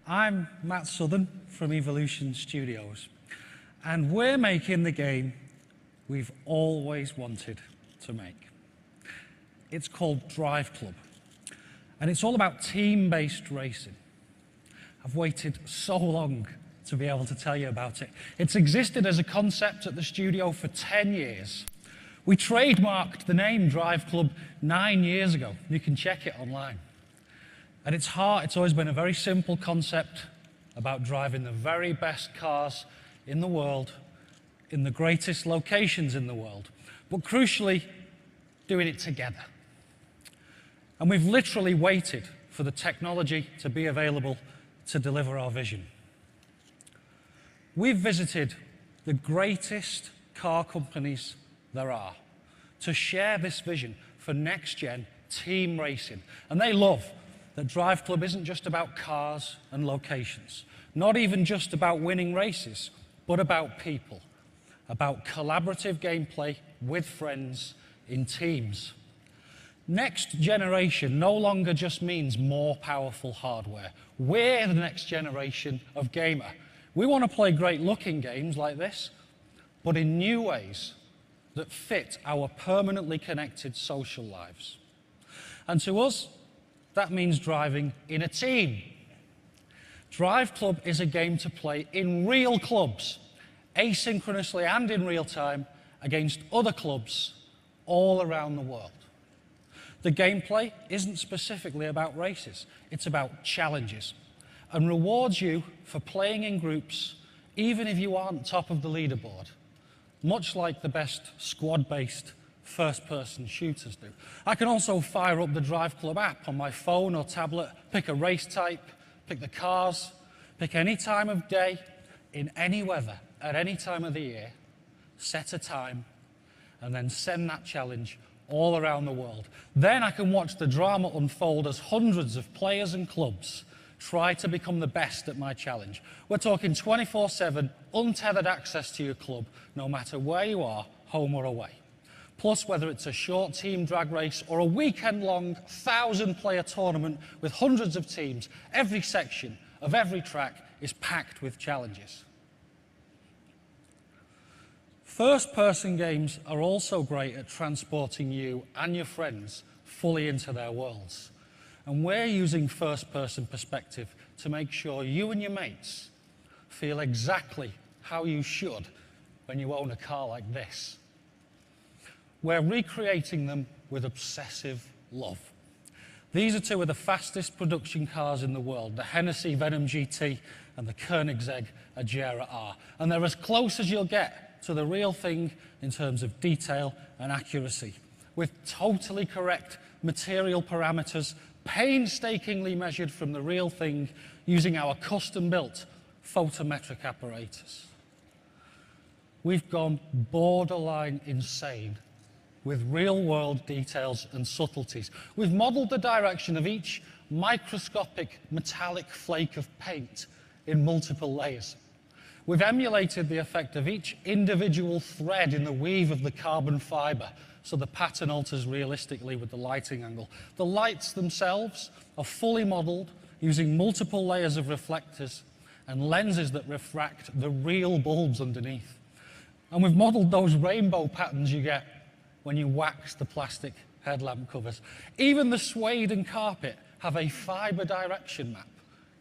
I'm Matt Southern from Evolution Studios, and we're making the game we've always wanted to make. It's called Drive Club, and it's all about team-based racing. I've waited so long to be able to tell you about it. It's existed as a concept at the studio for 10 years. We trademarked the name Drive Club 9 years ago. You can check it online. At its heart, it's always been a very simple concept about driving the very best cars in the world, in the greatest locations in the world, but crucially, doing it together. And we've literally waited for the technology to be available to deliver our vision. We've visited the greatest car companies there are to share this vision for next-gen team racing. And they love that Drive Club isn't just about cars and locations, not even just about winning races, but about people, about collaborative gameplay with friends in teams. Next generation no longer just means more powerful hardware. We're the next generation of gamer. We want to play great-looking games like this, but in new ways that fit our permanently connected social lives. And to us, that means driving in a team. Drive Club is a game to play in real clubs, asynchronously and in real time, against other clubs all around the world. The gameplay isn't specifically about races, it's about challenges, and rewards you for playing in groups even if you aren't top of the leaderboard, much like the best squad-based first-person shooters do. I can also fire up the Drive Club app on my phone or tablet, pick a race type, pick the cars, pick any time of day, in any weather, at any time of the year, set a time, and then send that challenge all around the world. Then I can watch the drama unfold as hundreds of players and clubs try to become the best at my challenge. We're talking 24/7, untethered access to your club, no matter where you are, home or away. Plus, whether it's a short team drag race or a weekend-long 1,000-player tournament with hundreds of teams, every section of every track is packed with challenges. First-person games are also great at transporting you and your friends fully into their worlds. And we're using first-person perspective to make sure you and your mates feel exactly how you should when you own a car like this. We're recreating them with obsessive love. These are two of the fastest production cars in the world, the Hennessy Venom GT and the Koenigsegg Agera R. And they're as close as you'll get to the real thing in terms of detail and accuracy, with totally correct material parameters painstakingly measured from the real thing using our custom-built photometric apparatus. We've gone borderline insane with real-world details and subtleties. We've modeled the direction of each microscopic metallic flake of paint in multiple layers. We've emulated the effect of each individual thread in the weave of the carbon fiber, so the pattern alters realistically with the lighting angle. The lights themselves are fully modeled using multiple layers of reflectors and lenses that refract the real bulbs underneath. And we've modeled those rainbow patterns you get when you wax the plastic headlamp covers. Even the suede and carpet have a fiber direction map,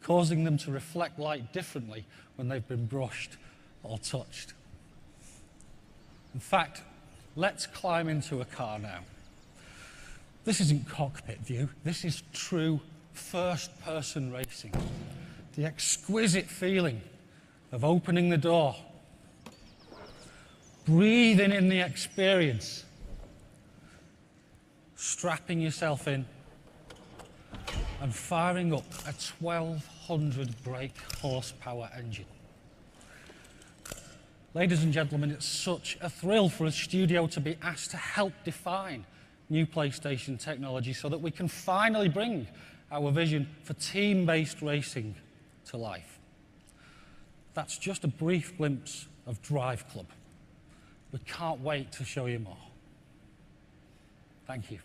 causing them to reflect light differently when they've been brushed or touched. In fact, let's climb into a car now. This isn't cockpit view, this is true first-person racing. The exquisite feeling of opening the door, breathing in the experience, strapping yourself in, and firing up a 1,200 brake horsepower engine. Ladies and gentlemen, it's such a thrill for a studio to be asked to help define new PlayStation technology so that we can finally bring our vision for team-based racing to life. That's just a brief glimpse of Drive Club. We can't wait to show you more. Thank you.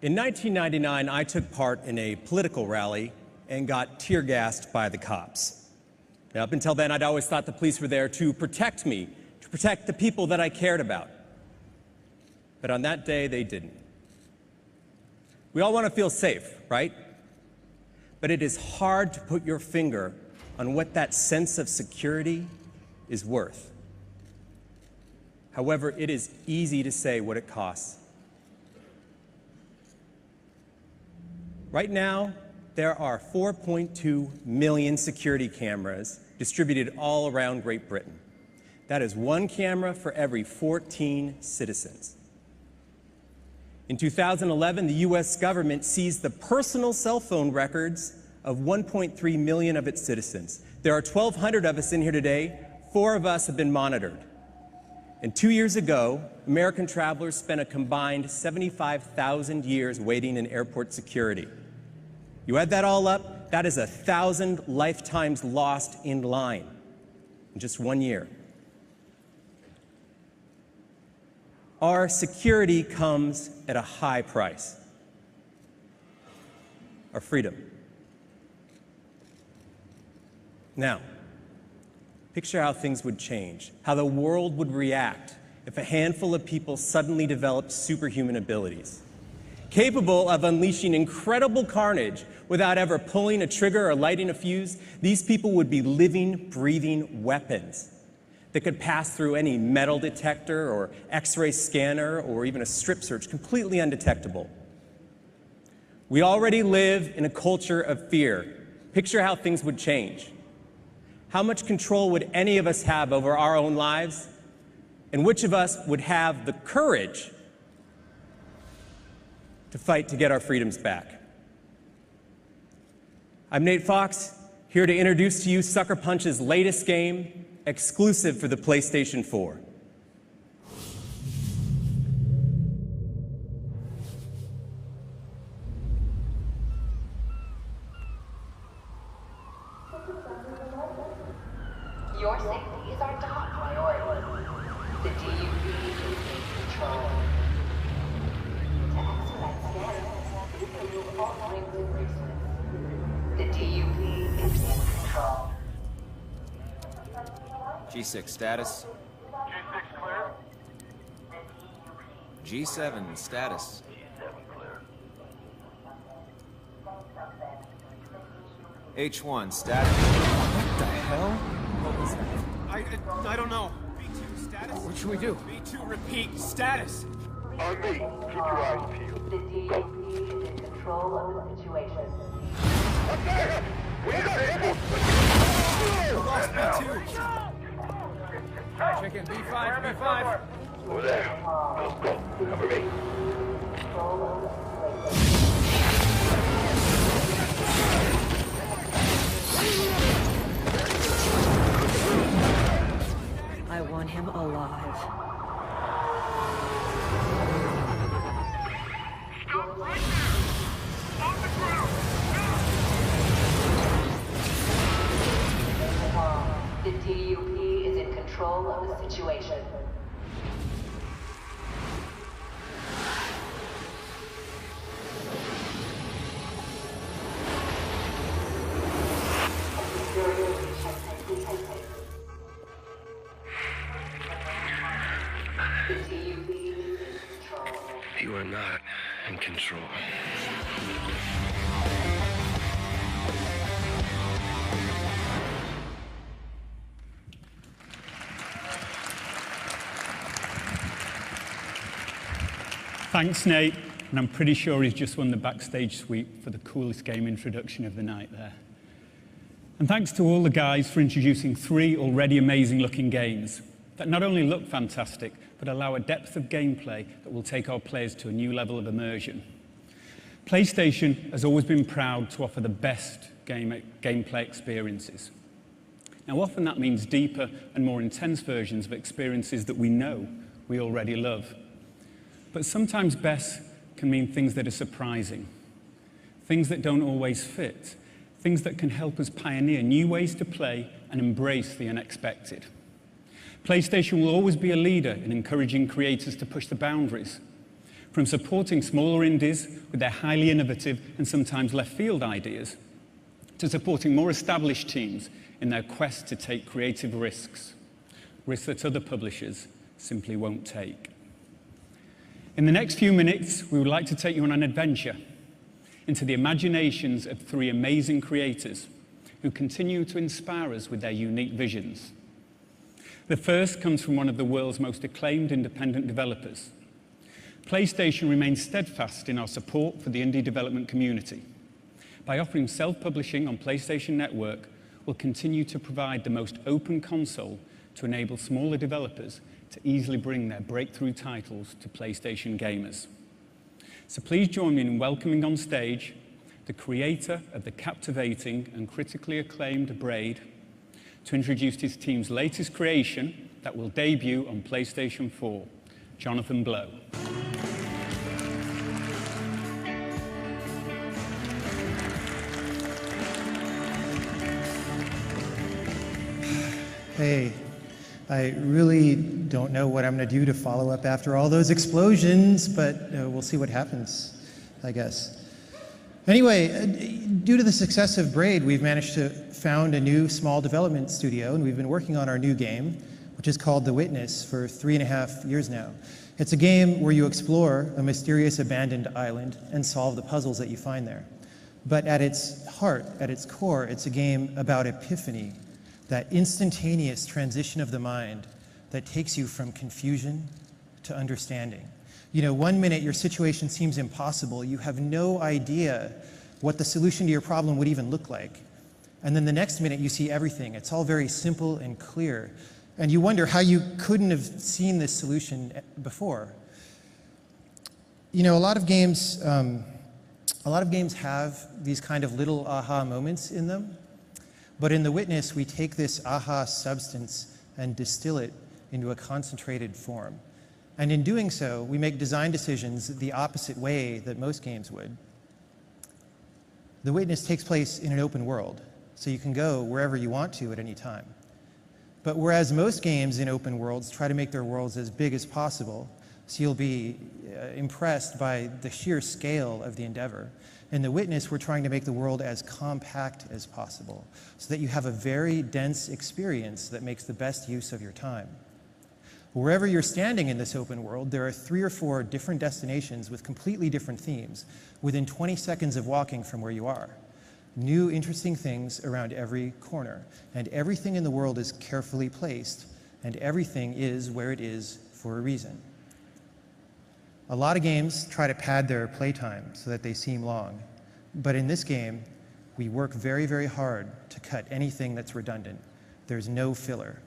In 1999, I took part in a political rally and got tear-gassed by the cops. Now, up until then, I'd always thought the police were there to protect me, to protect the people that I cared about. But on that day, they didn't. We all want to feel safe, right? But it is hard to put your finger on what that sense of security is worth. However, it is easy to say what it costs. Right now, there are 4.2 million security cameras distributed all around Great Britain. That is one camera for every 14 citizens. In 2011, the US government seized the personal cell phone records of 1.3 million of its citizens. There are 1,200 of us in here today. 4 of us have been monitored. And 2 years ago, American travelers spent a combined 75,000 years waiting in airport security. You add that all up, that is 1,000 lifetimes lost in line in just 1 year. Our security comes at a high price. Our freedom. Now, picture how things would change, how the world would react if a handful of people suddenly developed superhuman abilities, capable of unleashing incredible carnage without ever pulling a trigger or lighting a fuse. These people would be living, breathing weapons that could pass through any metal detector or X-ray scanner or even a strip search completely undetectable. We already live in a culture of fear. Picture how things would change. How much control would any of us have over our own lives? And which of us would have the courage to fight to get our freedoms back? I'm Nate Fox, here to introduce to you Sucker Punch's latest game, exclusive for the PlayStation 4. Your safety is our top priority. The DUP is in control. To expedite scanning, please remove all rings and bracelets. The DUP is in control. G6 status. G6 clear. G7 status. H1 status. What the hell? I don't know. B2 status? What should we do? B2 repeat status. On me. Keep your eyes peeled. The DUP is in control of the situation. What's there? We got hit! Lost B2. Check in B5, B5. Over there. Go. Cover me. I want him alive. Stop right now! On the ground! The DUP is in control of the situation. You are not in control. Thanks, Nate. And I'm pretty sure he's just won the backstage suite for the coolest game introduction of the night there. And thanks to all the guys for introducing 3 already amazing-looking games that not only look fantastic, but allow a depth of gameplay that will take our players to a new level of immersion. PlayStation has always been proud to offer the best gameplay experiences. Now, often that means deeper and more intense versions of experiences that we know we already love. But sometimes best can mean things that are surprising, things that don't always fit, things that can help us pioneer new ways to play and embrace the unexpected. PlayStation will always be a leader in encouraging creators to push the boundaries. from supporting smaller indies with their highly innovative and sometimes left field ideas, to supporting more established teams in their quest to take creative risks that other publishers simply won't take. In the next few minutes, we would like to take you on an adventure into the imaginations of three amazing creators who continue to inspire us with their unique visions. The first comes from one of the world's most acclaimed independent developers. PlayStation remains steadfast in our support for the indie development community. By offering self-publishing on PlayStation Network, we'll continue to provide the most open console to enable smaller developers to easily bring their breakthrough titles to PlayStation gamers. So please join me in welcoming on stage the creator of the captivating and critically acclaimed Braid to introduce his team's latest creation that will debut on PlayStation 4, Jonathan Blow. Hey, I really don't know what I'm going to do to follow up after all those explosions, but we'll see what happens, I guess. Anyway, due to the success of Braid, we've managed to found a new small development studio, and we've been working on our new game, which is called The Witness, for 3.5 years now. It's a game where you explore a mysterious abandoned island and solve the puzzles that you find there. But at its heart, at its core, it's a game about epiphany, that instantaneous transition of the mind that takes you from confusion to understanding. You know, 1 minute your situation seems impossible, you have no idea what the solution to your problem would even look like. And then the next minute you see everything. It's all very simple and clear. And you wonder how you couldn't have seen this solution before. You know, a lot of games have these kind of little aha moments in them. But in The Witness, we take this aha substance and distill it into a concentrated form. And in doing so, we make design decisions the opposite way that most games would. The Witness takes place in an open world, so you can go wherever you want to at any time. But whereas most games in open worlds try to make their worlds as big as possible, so you'll be impressed by the sheer scale of the endeavor, in The Witness, we're trying to make the world as compact as possible so that you have a very dense experience that makes the best use of your time. Wherever you're standing in this open world, there are 3 or 4 different destinations with completely different themes within 20 seconds of walking from where you are. New interesting things around every corner, and everything in the world is carefully placed, and everything is where it is for a reason. A lot of games try to pad their playtime so that they seem long, but in this game, we work very, very hard to cut anything that's redundant. There's no filler.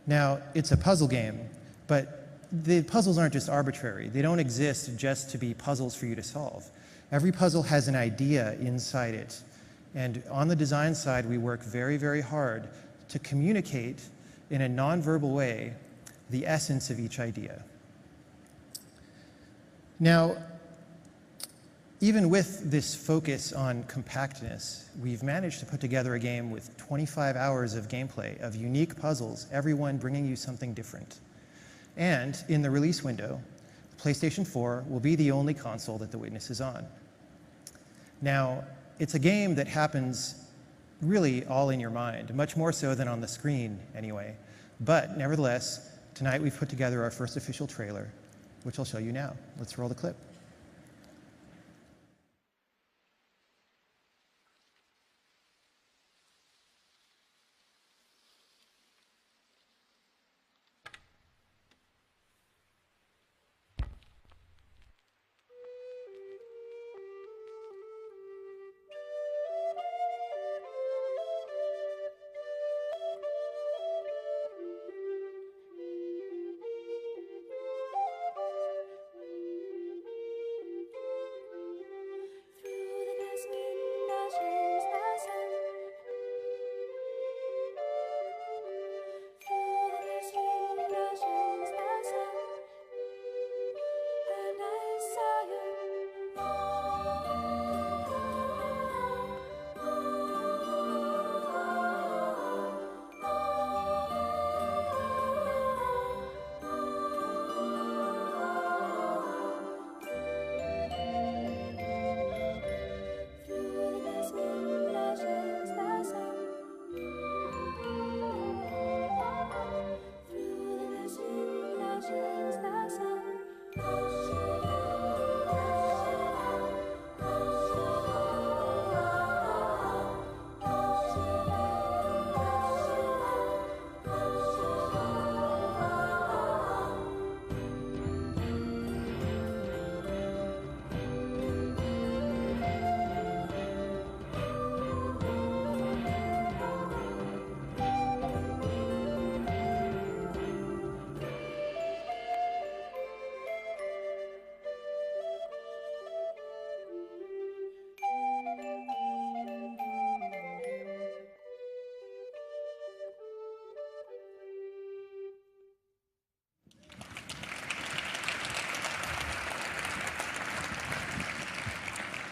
Now, it's a puzzle game, but the puzzles aren't just arbitrary. They don't exist just to be puzzles for you to solve. Every puzzle has an idea inside it, and on the design side, we work very, very hard to communicate in a non-verbal way the essence of each idea. Now, even with this focus on compactness, we've managed to put together a game with 25 hours of gameplay of unique puzzles, everyone bringing you something different. And in the release window, PlayStation 4 will be the only console that The Witness is on. Now, it's a game that happens really all in your mind, much more so than on the screen anyway. But nevertheless, tonight we've put together our first official trailer, which I'll show you now. Let's roll the clip.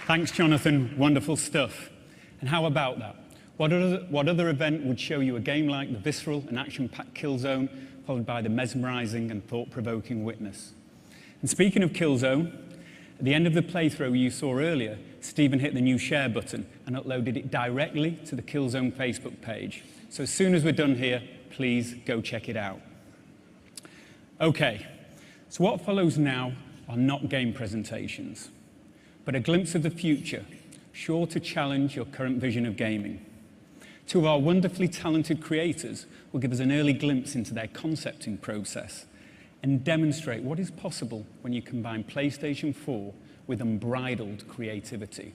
Thanks, Jonathan. Wonderful stuff. And how about that? What other event would show you a game like the visceral and action-packed Killzone, followed by the mesmerizing and thought-provoking Witness? And speaking of Killzone, at the end of the playthrough you saw earlier, Stephen hit the new share button and uploaded it directly to the Killzone Facebook page. So as soon as we're done here, please go check it out. Okay, so what follows now are not game presentations, but a glimpse of the future, sure to challenge your current vision of gaming. Two of our wonderfully talented creators will give us an early glimpse into their concepting process and demonstrate what is possible when you combine PlayStation 4 with unbridled creativity.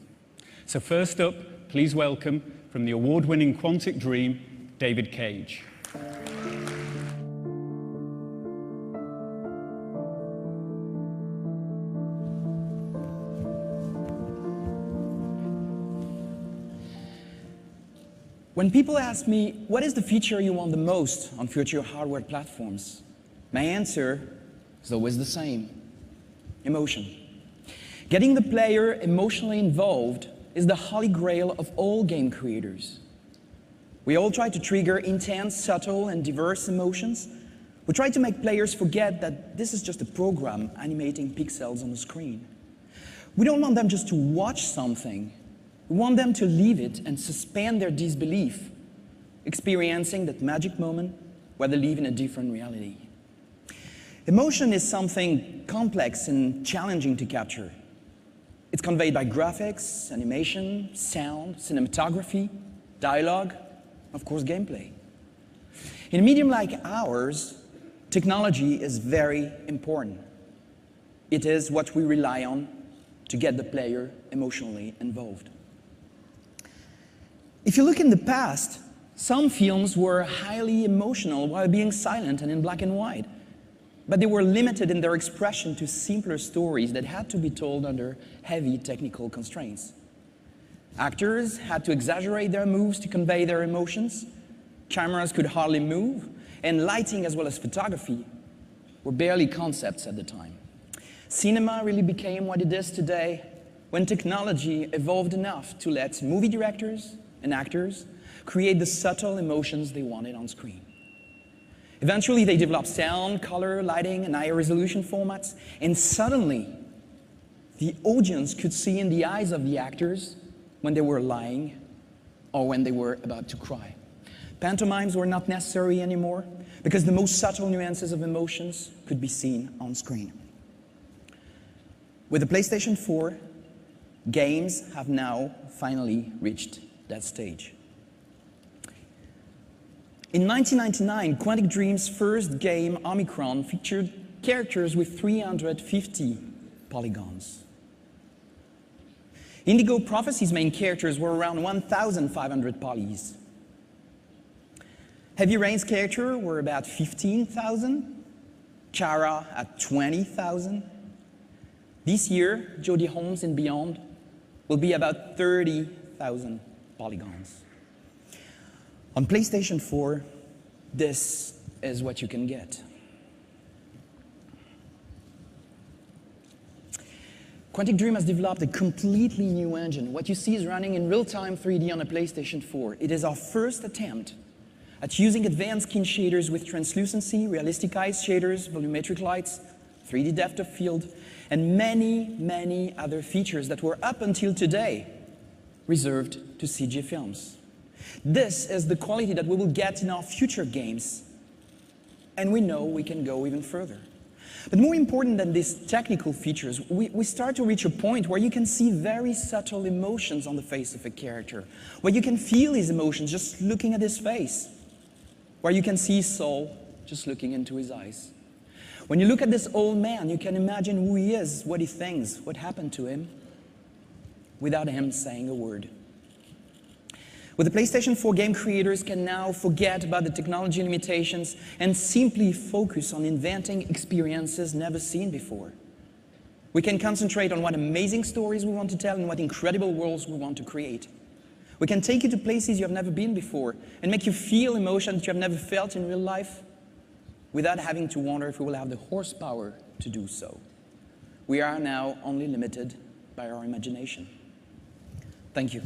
So first up, please welcome, from the award-winning Quantic Dream, David Cage. When people ask me, what is the feature you want the most on future hardware platforms? My answer is always the same: emotion. Getting the player emotionally involved is the holy grail of all game creators. We all try to trigger intense, subtle, and diverse emotions. We try to make players forget that this is just a program animating pixels on the screen. We don't want them just to watch something. We want them to live it and suspend their disbelief, experiencing that magic moment where they live in a different reality. Emotion is something complex and challenging to capture. It's conveyed by graphics, animation, sound, cinematography, dialogue, of course, gameplay. In a medium like ours, technology is very important. It is what we rely on to get the player emotionally involved. If you look in the past, some films were highly emotional while being silent and in black and white, but they were limited in their expression to simpler stories that had to be told under heavy technical constraints. Actors had to exaggerate their moves to convey their emotions, cameras could hardly move, and lighting as well as photography were barely concepts at the time. Cinema really became what it is today when technology evolved enough to let movie directors and actors create the subtle emotions they wanted on screen. Eventually, they developed sound, color, lighting, and higher resolution formats, and suddenly, the audience could see in the eyes of the actors when they were lying or when they were about to cry. Pantomimes were not necessary anymore because the most subtle nuances of emotions could be seen on screen. With the PlayStation 4, games have now finally reached that stage. In 1999, Quantic Dream's first game, Omicron, featured characters with 350 polygons. Indigo Prophecy's main characters were around 1,500 polys. Heavy Rain's character were about 15,000, Kara at 20,000. This year, Jodie Holmes and beyond will be about 30,000 polygons. On PlayStation 4, this is what you can get. Quantic Dream has developed a completely new engine. What you see is running in real-time 3D on a PlayStation 4. It is our first attempt at using advanced skin shaders with translucency, realistic eyes shaders, volumetric lights, 3D depth of field, and many, many other features that were up until today reserved to CG films. This is the quality that we will get in our future games, and we know we can go even further. But more important than these technical features, we start to reach a point where you can see very subtle emotions on the face of a character, where you can feel his emotions just looking at his face, where you can see his soul just looking into his eyes. When you look at this old man, you can imagine who he is, what he thinks, what happened to him, without him saying a word. With the PlayStation 4, game creators can now forget about the technology limitations and simply focus on inventing experiences never seen before. We can concentrate on what amazing stories we want to tell and what incredible worlds we want to create. We can take you to places you have never been before and make you feel emotions you have never felt in real life without having to wonder if we will have the horsepower to do so. We are now only limited by our imagination. Thank you.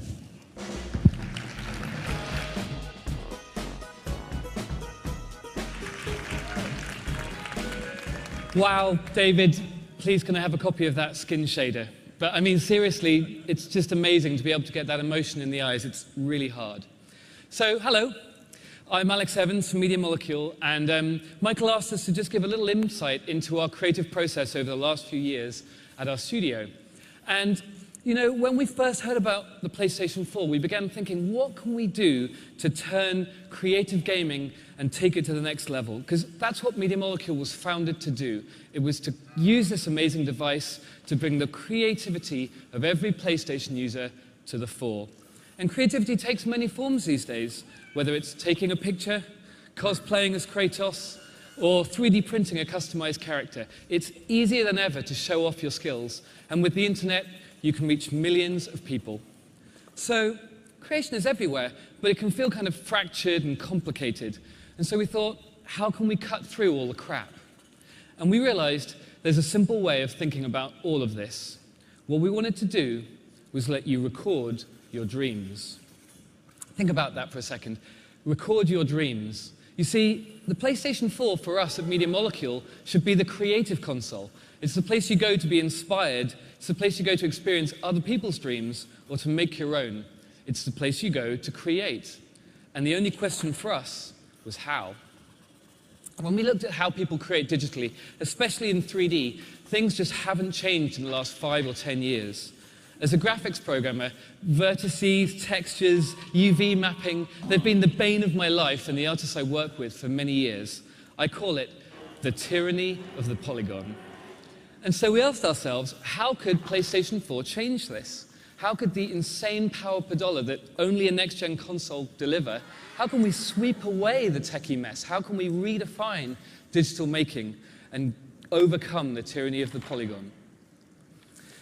Wow, David, please can I have a copy of that skin shader? But I mean, seriously, it's just amazing to be able to get that emotion in the eyes. It's really hard. So, hello. I'm Alex Evans from Media Molecule, and Michael asked us to just give a little insight into our creative process over the last few years at our studio. And, you know, when we first heard about the PlayStation 4, we began thinking, what can we do to turn creative gaming and take it to the next level? Because that's what Media Molecule was founded to do. It was to use this amazing device to bring the creativity of every PlayStation user to the fore. And creativity takes many forms these days, whether it's taking a picture, cosplaying as Kratos, or 3D printing a customized character. It's easier than ever to show off your skills, and with the internet, you can reach millions of people. So, creation is everywhere, but it can feel kind of fractured and complicated. And so we thought, how can we cut through all the crap? And we realized there's a simple way of thinking about all of this. What we wanted to do was let you record your dreams. Think about that for a second. Record your dreams. You see, the PlayStation 4 for us at Media Molecule should be the creative console. It's the place you go to be inspired. It's the place you go to experience other people's dreams or to make your own. It's the place you go to create. And the only question for us was how. When we looked at how people create digitally, especially in 3D, things just haven't changed in the last 5 or 10 years. As a graphics programmer, vertices, textures, UV mapping, they've been the bane of my life and the artists I work with for many years. I call it the tyranny of the polygon. And so we asked ourselves, how could PlayStation 4 change this? How could the insane power per dollar that only a next-gen console deliver, how can we sweep away the techie mess? How can we redefine digital making and overcome the tyranny of the polygon?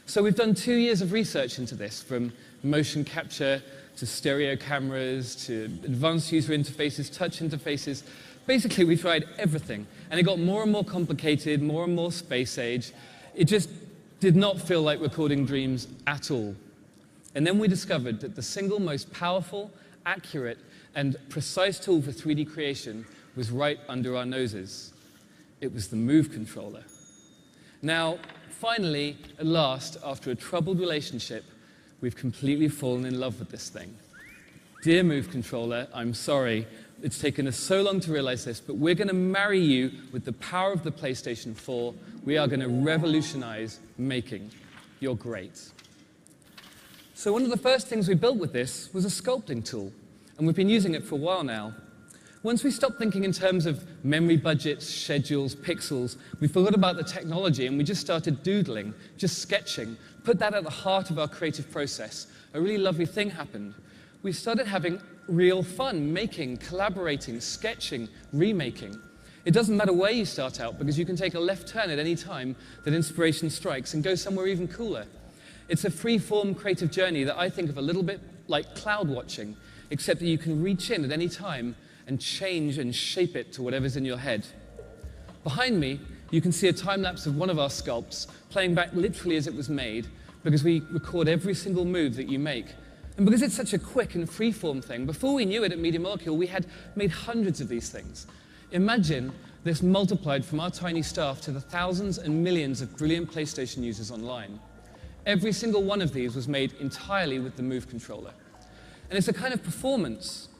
So we've done 2 years of research into this, from motion capture to stereo cameras to advanced user interfaces, touch interfaces. Basically, we tried everything, and it got more and more complicated, more and more space age. It just did not feel like recording dreams at all. And then we discovered that the single most powerful, accurate, and precise tool for 3D creation was right under our noses. It was the Move controller. Now, finally, at last, after a troubled relationship, we've completely fallen in love with this thing. Dear Move controller, I'm sorry, it's taken us so long to realize this, but we're going to marry you with the power of the PlayStation 4. We are going to revolutionize making. You're great. So one of the first things we built with this was a sculpting tool, and we've been using it for a while now. Once we stopped thinking in terms of memory budgets, schedules, pixels, we forgot about the technology and we just started doodling, just sketching, put that at the heart of our creative process. A really lovely thing happened. We started having real fun making, collaborating, sketching, remaking. It doesn't matter where you start out because you can take a left turn at any time that inspiration strikes and go somewhere even cooler. It's a free-form creative journey that I think of a little bit like cloud watching, except that you can reach in at any time and change and shape it to whatever's in your head. Behind me, you can see a time-lapse of one of our sculpts playing back literally as it was made, because we record every single move that you make. And because it's such a quick and free-form thing, before we knew it at Media Molecule, we had made hundreds of these things. Imagine this multiplied from our tiny staff to the thousands and millions of brilliant PlayStation users online. Every single one of these was made entirely with the Move controller. And it's a kind of performance.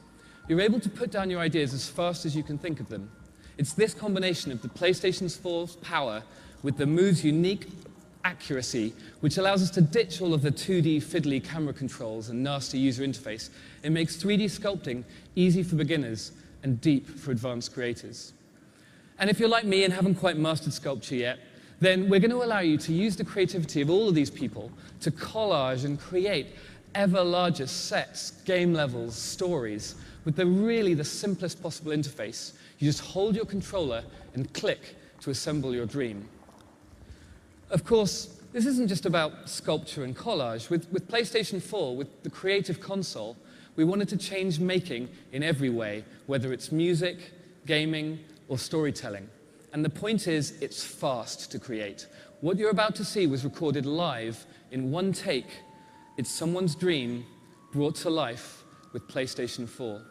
You're able to put down your ideas as fast as you can think of them. It's this combination of the PlayStation 4's power with the Move's unique accuracy, which allows us to ditch all of the 2D fiddly camera controls and nasty user interface. It makes 3D sculpting easy for beginners and deep for advanced creators. And if you're like me and haven't quite mastered sculpture yet, then we're going to allow you to use the creativity of all of these people to collage and create ever larger sets, game levels, stories, with the simplest possible interface. You just hold your controller and click to assemble your dream. Of course, this isn't just about sculpture and collage. With PlayStation 4, with the creative console, we wanted to change making in every way, whether it's music, gaming, or storytelling. And the point is, it's fast to create. What you're about to see was recorded live in one take. It's someone's dream brought to life with PlayStation 4.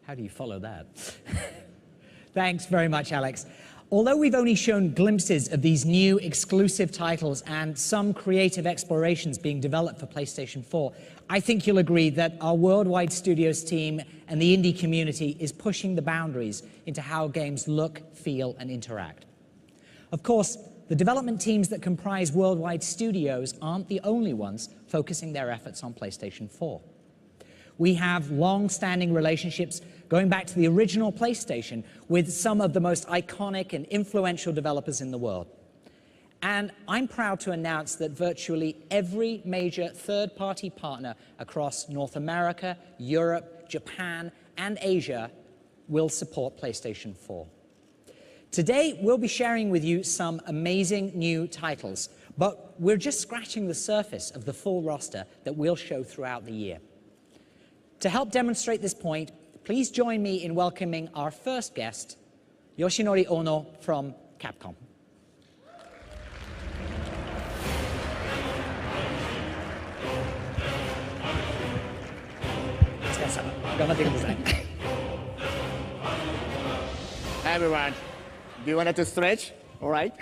How do you follow that? Thanks very much, Alex. Although we've only shown glimpses of these new exclusive titles and some creative explorations being developed for PlayStation 4, I think you'll agree that our Worldwide Studios team and the indie community is pushing the boundaries into how games look, feel, and interact. Of course, the development teams that comprise Worldwide Studios aren't the only ones focusing their efforts on PlayStation 4. We have long-standing relationships going back to the original PlayStation with some of the most iconic and influential developers in the world. And I'm proud to announce that virtually every major third-party partner across North America, Europe, Japan, and Asia will support PlayStation 4. Today, we'll be sharing with you some amazing new titles, but we're just scratching the surface of the full roster that we'll show throughout the year. To help demonstrate this point, please join me in welcoming our first guest, Yoshinori Ono from Capcom. Hi everyone, do you want to stretch? All right.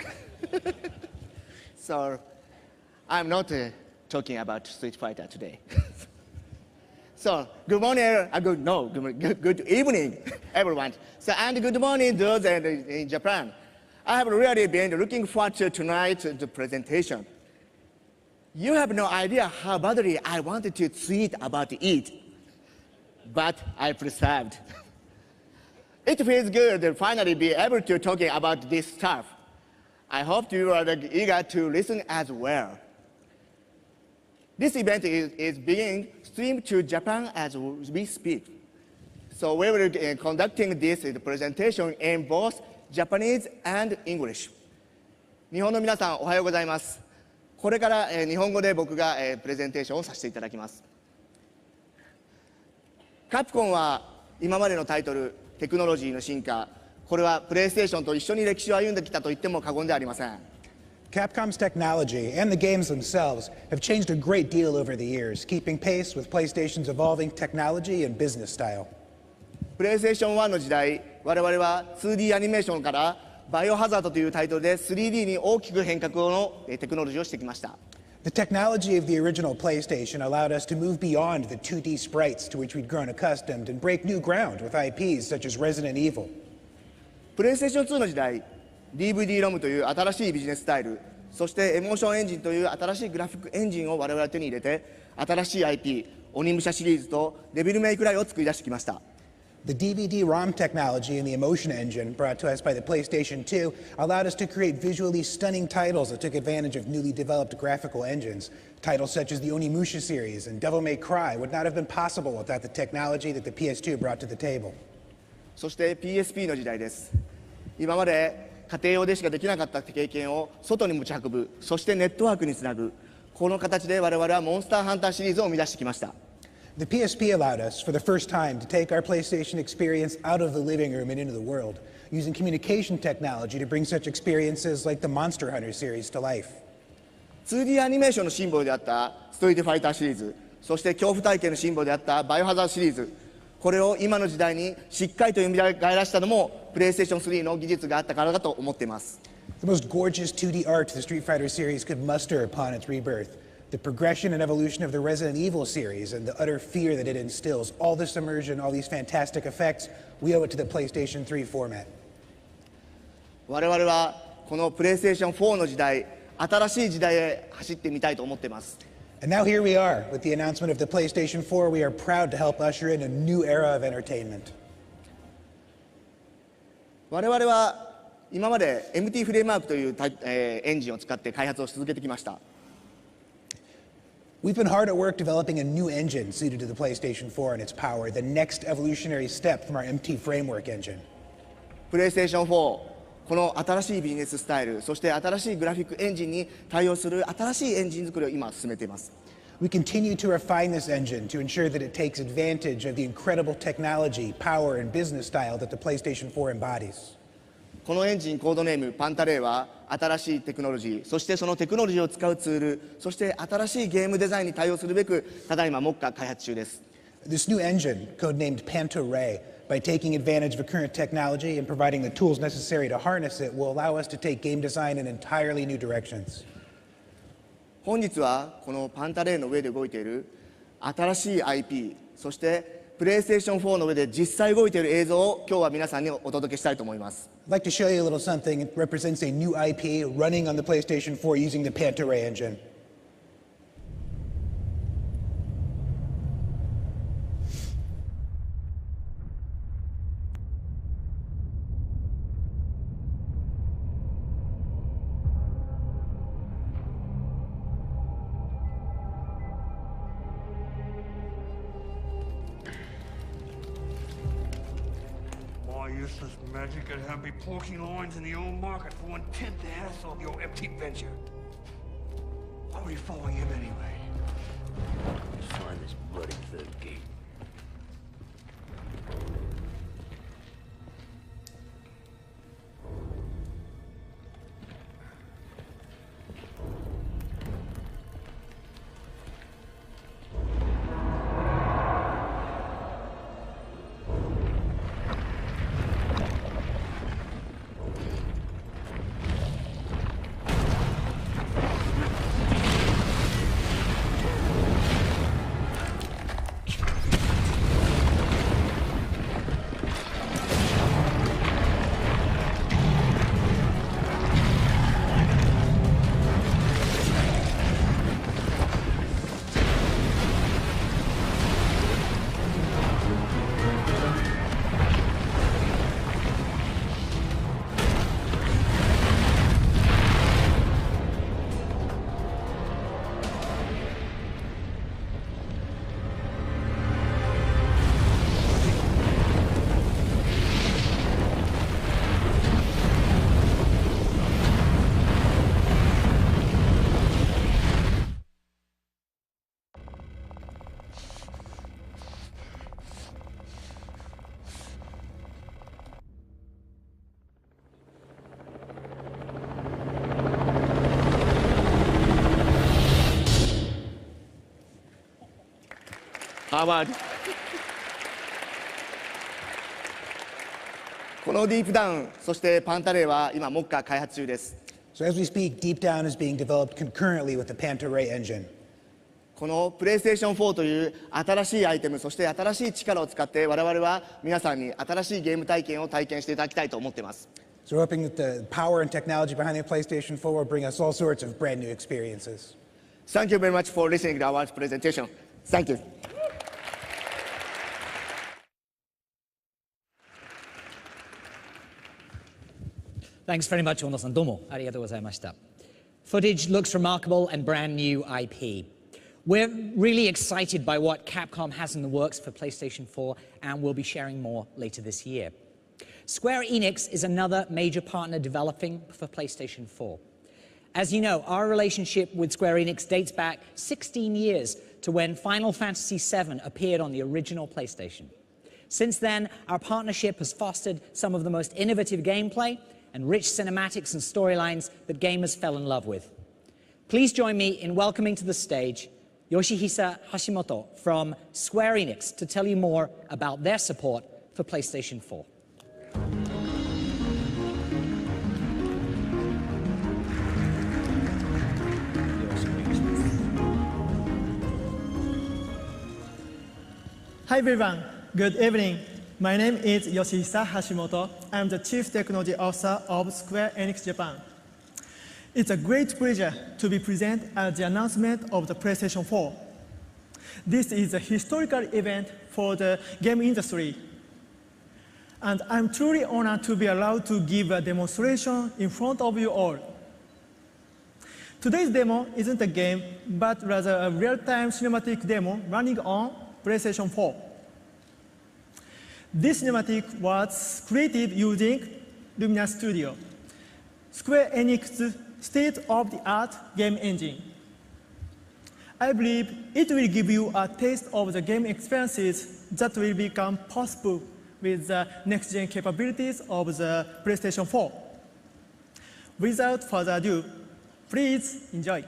So, I'm not talking about Street Fighter today. So, good morning, good evening, everyone. So, and good morning those in Japan. I have really been looking forward to tonight's presentation. You have no idea how badly I wanted to tweet about it, but I persevered. It feels good to finally be able to talk about this stuff. I hope you are eager to listen as well. This event is being streamed to Japan as we speak. So we will be conducting this presentation in both Japanese and English. 日本の皆さん、おはようございます。これから日本語で僕がプレゼンテーションをさせていただきます。カプコンは今までのタイトル、テクノロジーの進化、これはプレイステーションと一緒に歴史を歩んできたと言っても過言ではありません。Capcom's technology and the games themselves have changed a great deal over the years, keeping pace with PlayStation's evolving technology and business style. プレイステーション1の時代、我々は 2D アニメーションからバイオハザードというタイトルで 3D に大きく変革のテクノロジーをしてきました。The technology of the original PlayStation allowed us to move beyond the 2D sprites to which we'd grown accustomed and break new ground with IPs such as Resident Evil. プレイステーション2の時代、DVD ロムという新しいビジネススタイル、そしてエモーションエンジンという新しいグラフィックエンジンを我々は手に入れて、新しい IP、鬼武者シリーズとデビルメイクライを作り出してきました。The DVD-ROM technology and the emotion engine brought to us by the PlayStation 2 allowed us to create visually stunning titles that took advantage of newly developed graphical engines. Titles such as the Onimusha series and Devil May Cry would not have been possible without the technology that the PS2 brought to the table. そして PSP の時代です。今まで家庭用でしかできなかった経験を外に持ち運ぶ、そしてネットワークにつなぐ、この形で我々はモンスターハンターシリーズを生み出してきました。The PSP allowed us, for the first time, to take our PlayStation experience out of the living room and into the world, using communication technology to bring such experiences like the Monster Hunter series to life. 2D アニメーションのシンボルであったストリートファイターシリーズ、そして恐怖体験のシンボルであったバイオハザードシリーズ、これを今の時代にしっかりと蘇らしたのもプレイステーション3の技術があったからだと思っています。The most gorgeous 2D art the Street Fighter series could muster upon its rebirth. The progression and evolution of the Resident Evil series and the utter fear that it instills, all this immersion, all these fantastic effects, we owe it to the PlayStation 3 format. 我々はこのプレイステーション4の時代、新しい時代へ走ってみたいと思っています。And now here we are, with the announcement of the PlayStation 4, we are proud to help usher in a new era of entertainment. 我々は今まで MT フレームワークというエンジンを使って開発をし続けてきました。We've been hard at work developing a new engine suited to the PlayStation 4 and its power, the next evolutionary step from our MT framework engine. プレイステーション4、この新しいビジネススタイル、そして新しいグラフィックエンジンに対応する新しいエンジン作りを今進めています。We continue to refine this engine to ensure that it takes advantage of the incredible technology, power, and business style that the PlayStation 4 embodies. このエンジンコードネームパンタレイは新しいテクノロジー、そしてそのテクノロジーを使うツール、そして新しいゲームデザインに対応するべくただいま目下開発中です。This new engine, codenamed Panta-Ray, by taking advantage of current technology and providing the tools necessary to harness it, will allow us to take game design in entirely new directions. 本日はこのパンタレイの上で動いている新しい IP、そしてプレイステーション4の上で実際動いている映像を今日は皆さんにお届けしたいと思います。I'd like to show you a little something. It represents a new IP running on the PlayStation 4 using the Panta-Ray engine. Useless magic could have me poking lines in the old market for 1/10 the hassle of your empty venture. Why were you following him anyway? Find this bloody third gate. Harvard このディープダウン、そしてパンタレイは今目下開発中です。So as we speak, Deep Down is being developed concurrently with the Panta-Ray engine. このプレイステーション4という新しいアイテム、そして新しい力を使って我々は皆さんに新しいゲーム体験を体験していただきたいと思っています。So we're hoping that the power and technology behind the PlayStation 4 will bring us all sorts of brand new experiences. Thank you very much for listening to our presentation. Thank you. Thanks very much, Ono-san. Domo. Arigatou gozaimashita. Footage looks remarkable and brand new IP. We're really excited by what Capcom has in the works for PlayStation 4, and we'll be sharing more later this year. Square Enix is another major partner developing for PlayStation 4. As you know, our relationship with Square Enix dates back 16 years to when Final Fantasy VII appeared on the original PlayStation. Since then, our partnership has fostered some of the most innovative gameplay and rich cinematics and storylines that gamers fell in love with. Please join me in welcoming to the stage Yoshihisa Hashimoto from Square Enix to tell you more about their support for PlayStation 4. Hi everyone, good evening. My name is Yoshihisa Hashimoto. I'm the Chief Technology Officer of Square Enix Japan. It's a great pleasure to be present at the announcement of the PlayStation 4. This is a historical event for the game industry. And I'm truly honored to be allowed to give a demonstration in front of you all. Today's demo isn't a game, but rather a real-time cinematic demo running on PlayStation 4. This cinematic was created using Lumina Studio, Square Enix's state-of-the-art game engine. I believe it will give you a taste of the game experiences that will become possible with the next-gen capabilities of the PlayStation 4. Without further ado, please enjoy.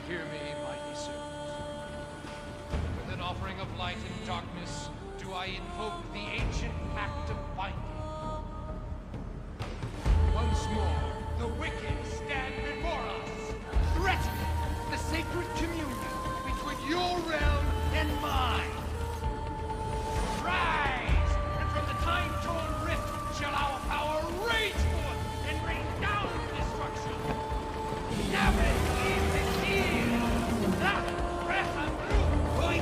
Hear me, mighty servant. With an offering of light and darkness, do I invoke the ancient pact of binding. Once more, the wicked stand before us, threatening the sacred communion between your realm and mine. Rise, and from the time-torn rift shall our power rage forth and rain down destruction. Never leave the here. That breath of blue boy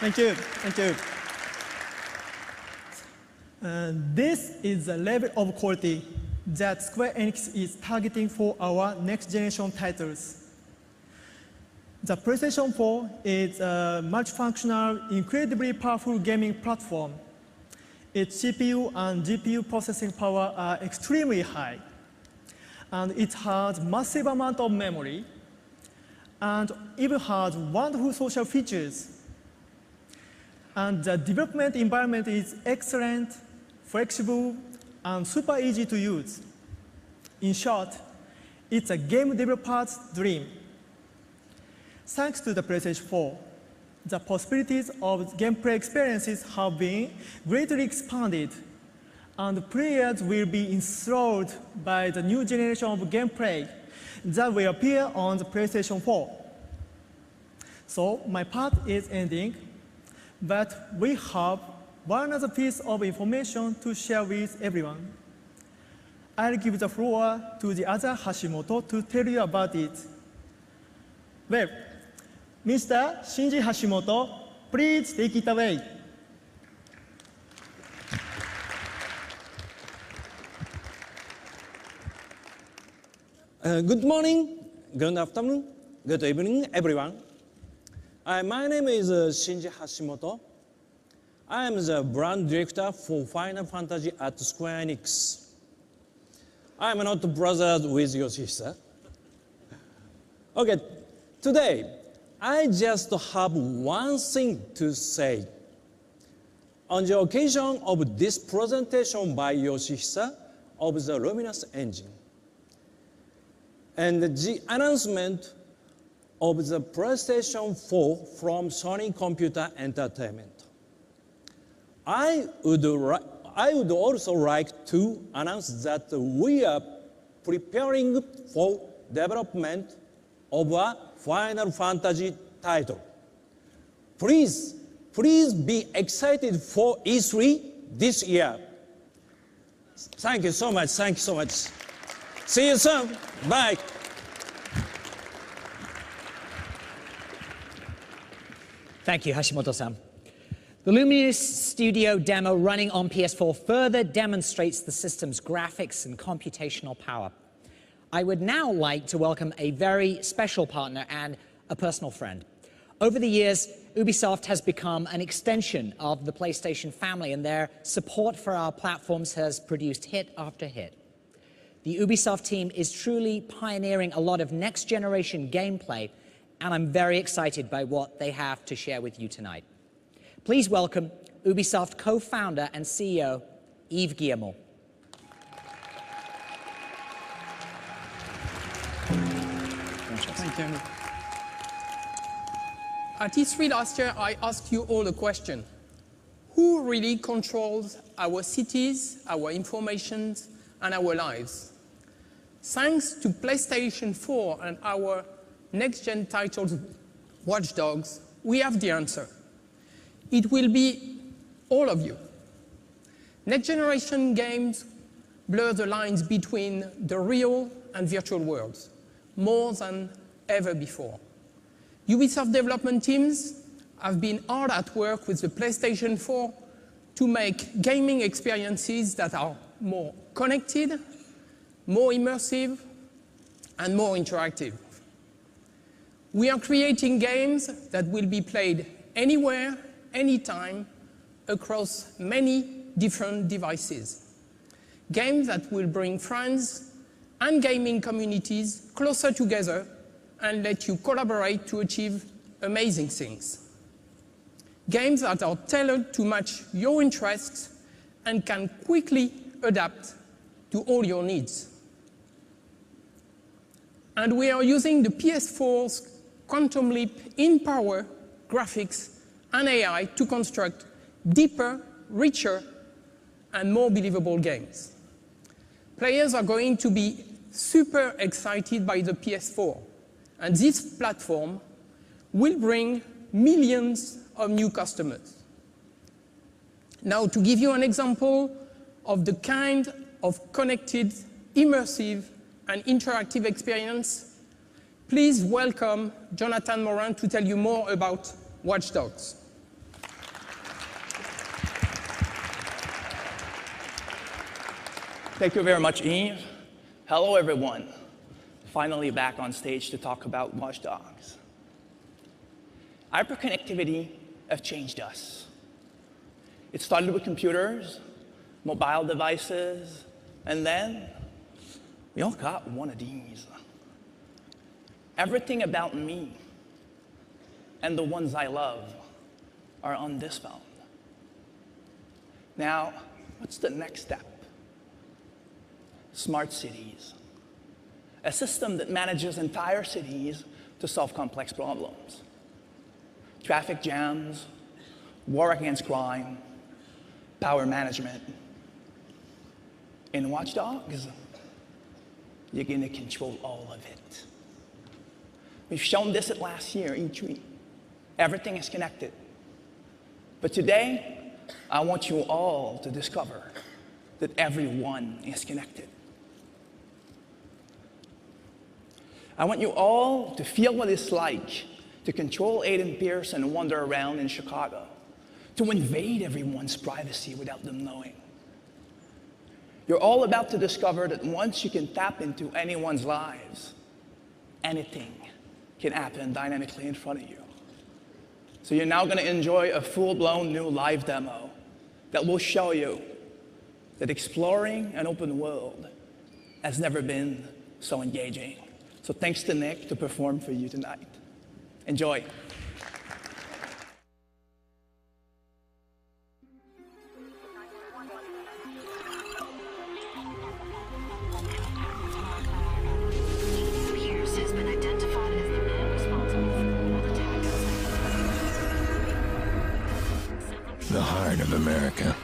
Thank you. Thank you. This is the level of quality that Square Enix is targeting for our next generation titles. The PlayStation 4 is a multifunctional, incredibly powerful gaming platform. Its CPU and GPU processing power are extremely high. And it has massive amount of memory, and even has wonderful social features. And the development environment is excellent, flexible, and super easy to use. In short, it's a game developer's dream. Thanks to the PlayStation 4, the possibilities of gameplay experiences have been greatly expanded, and players will be enthralled by the new generation of gameplay that will appear on the PlayStation 4. So my part is ending, but we have one other piece of information to share with everyone. I'll give the floor to the other Hashimoto to tell you about it. Well, Mr. Shinji Hashimoto, please take it away. Good morning, good afternoon, good evening, everyone. My name is Shinji Hashimoto. I am the brand director for Final Fantasy at Square Enix. I am not brothers with Yoshihisa. Okay, today, I just have one thing to say. On the occasion of this presentation by Yoshihisa of the Luminous engine, and the announcement of the PlayStation 4 from Sony Computer Entertainment, I would also like to announce that we are preparing for development of a Final Fantasy title. Please be excited for E3 this year. Thank you so much, thank you so much. See you soon, bye. Thank you, Hashimoto-san. The Luminous Studio demo running on PS4 further demonstrates the system's graphics and computational power. I would now like to welcome a very special partner and a personal friend. Over the years, Ubisoft has become an extension of the PlayStation family, and their support for our platforms has produced hit after hit. The Ubisoft team is truly pioneering a lot of next-generation gameplay, and I'm very excited by what they have to share with you tonight. Please welcome Ubisoft co-founder and CEO, Yves Guillemot. Thank you. At E3 last year, I asked you all a question. Who really controls our cities, our information, and our lives? Thanks to PlayStation 4 and our next-gen titles, Watch Dogs, we have the answer. It will be all of you. Next-generation games blur the lines between the real and virtual worlds, more than ever before. Ubisoft development teams have been hard at work with the PlayStation 4 to make gaming experiences that are more connected, more immersive, and more interactive. We are creating games that will be played anywhere, anytime, across many different devices. Games that will bring friends and gaming communities closer together and let you collaborate to achieve amazing things. Games that are tailored to match your interests and can quickly adapt to all your needs. And we are using the PS4's quantum leap in power, graphics, and AI to construct deeper, richer, and more believable games. Players are going to be super excited by the PS4, and this platform will bring millions of new customers. Now, to give you an example of the kind of connected, immersive, and interactive experience, please welcome Jonathan Morin to tell you more about Watch Dogs. Thank you very much, Eve. Hello, everyone. Finally back on stage to talk about Watch Dogs. Hyperconnectivity has changed us. It started with computers, mobile devices, and then we all got one of these. Everything about me and the ones I love are on this phone. Now, what's the next step? Smart cities. A system that manages entire cities to solve complex problems. Traffic jams, war against crime, power management. In Watch Dogs, you're gonna control all of it. We've shown this at last year, E3. Everything is connected. But today, I want you all to discover that everyone is connected. I want you all to feel what it's like to control Aiden Pierce and wander around in Chicago, to invade everyone's privacy without them knowing. You're all about to discover that once you can tap into anyone's lives, anything can happen dynamically in front of you. So you're now going to enjoy a full-blown new live demo that will show you that exploring an open world has never been so engaging. So thanks to Nick to perform for you tonight. Enjoy. Pierce has been identified as the man responsible for all attacks. The heart of America.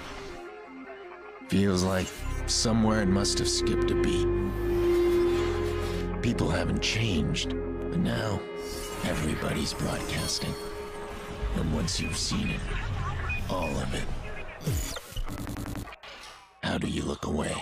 Feels like somewhere it must have skipped a beat. People haven't changed, but now everybody's broadcasting. And once you've seen it, all of it, how do you look away?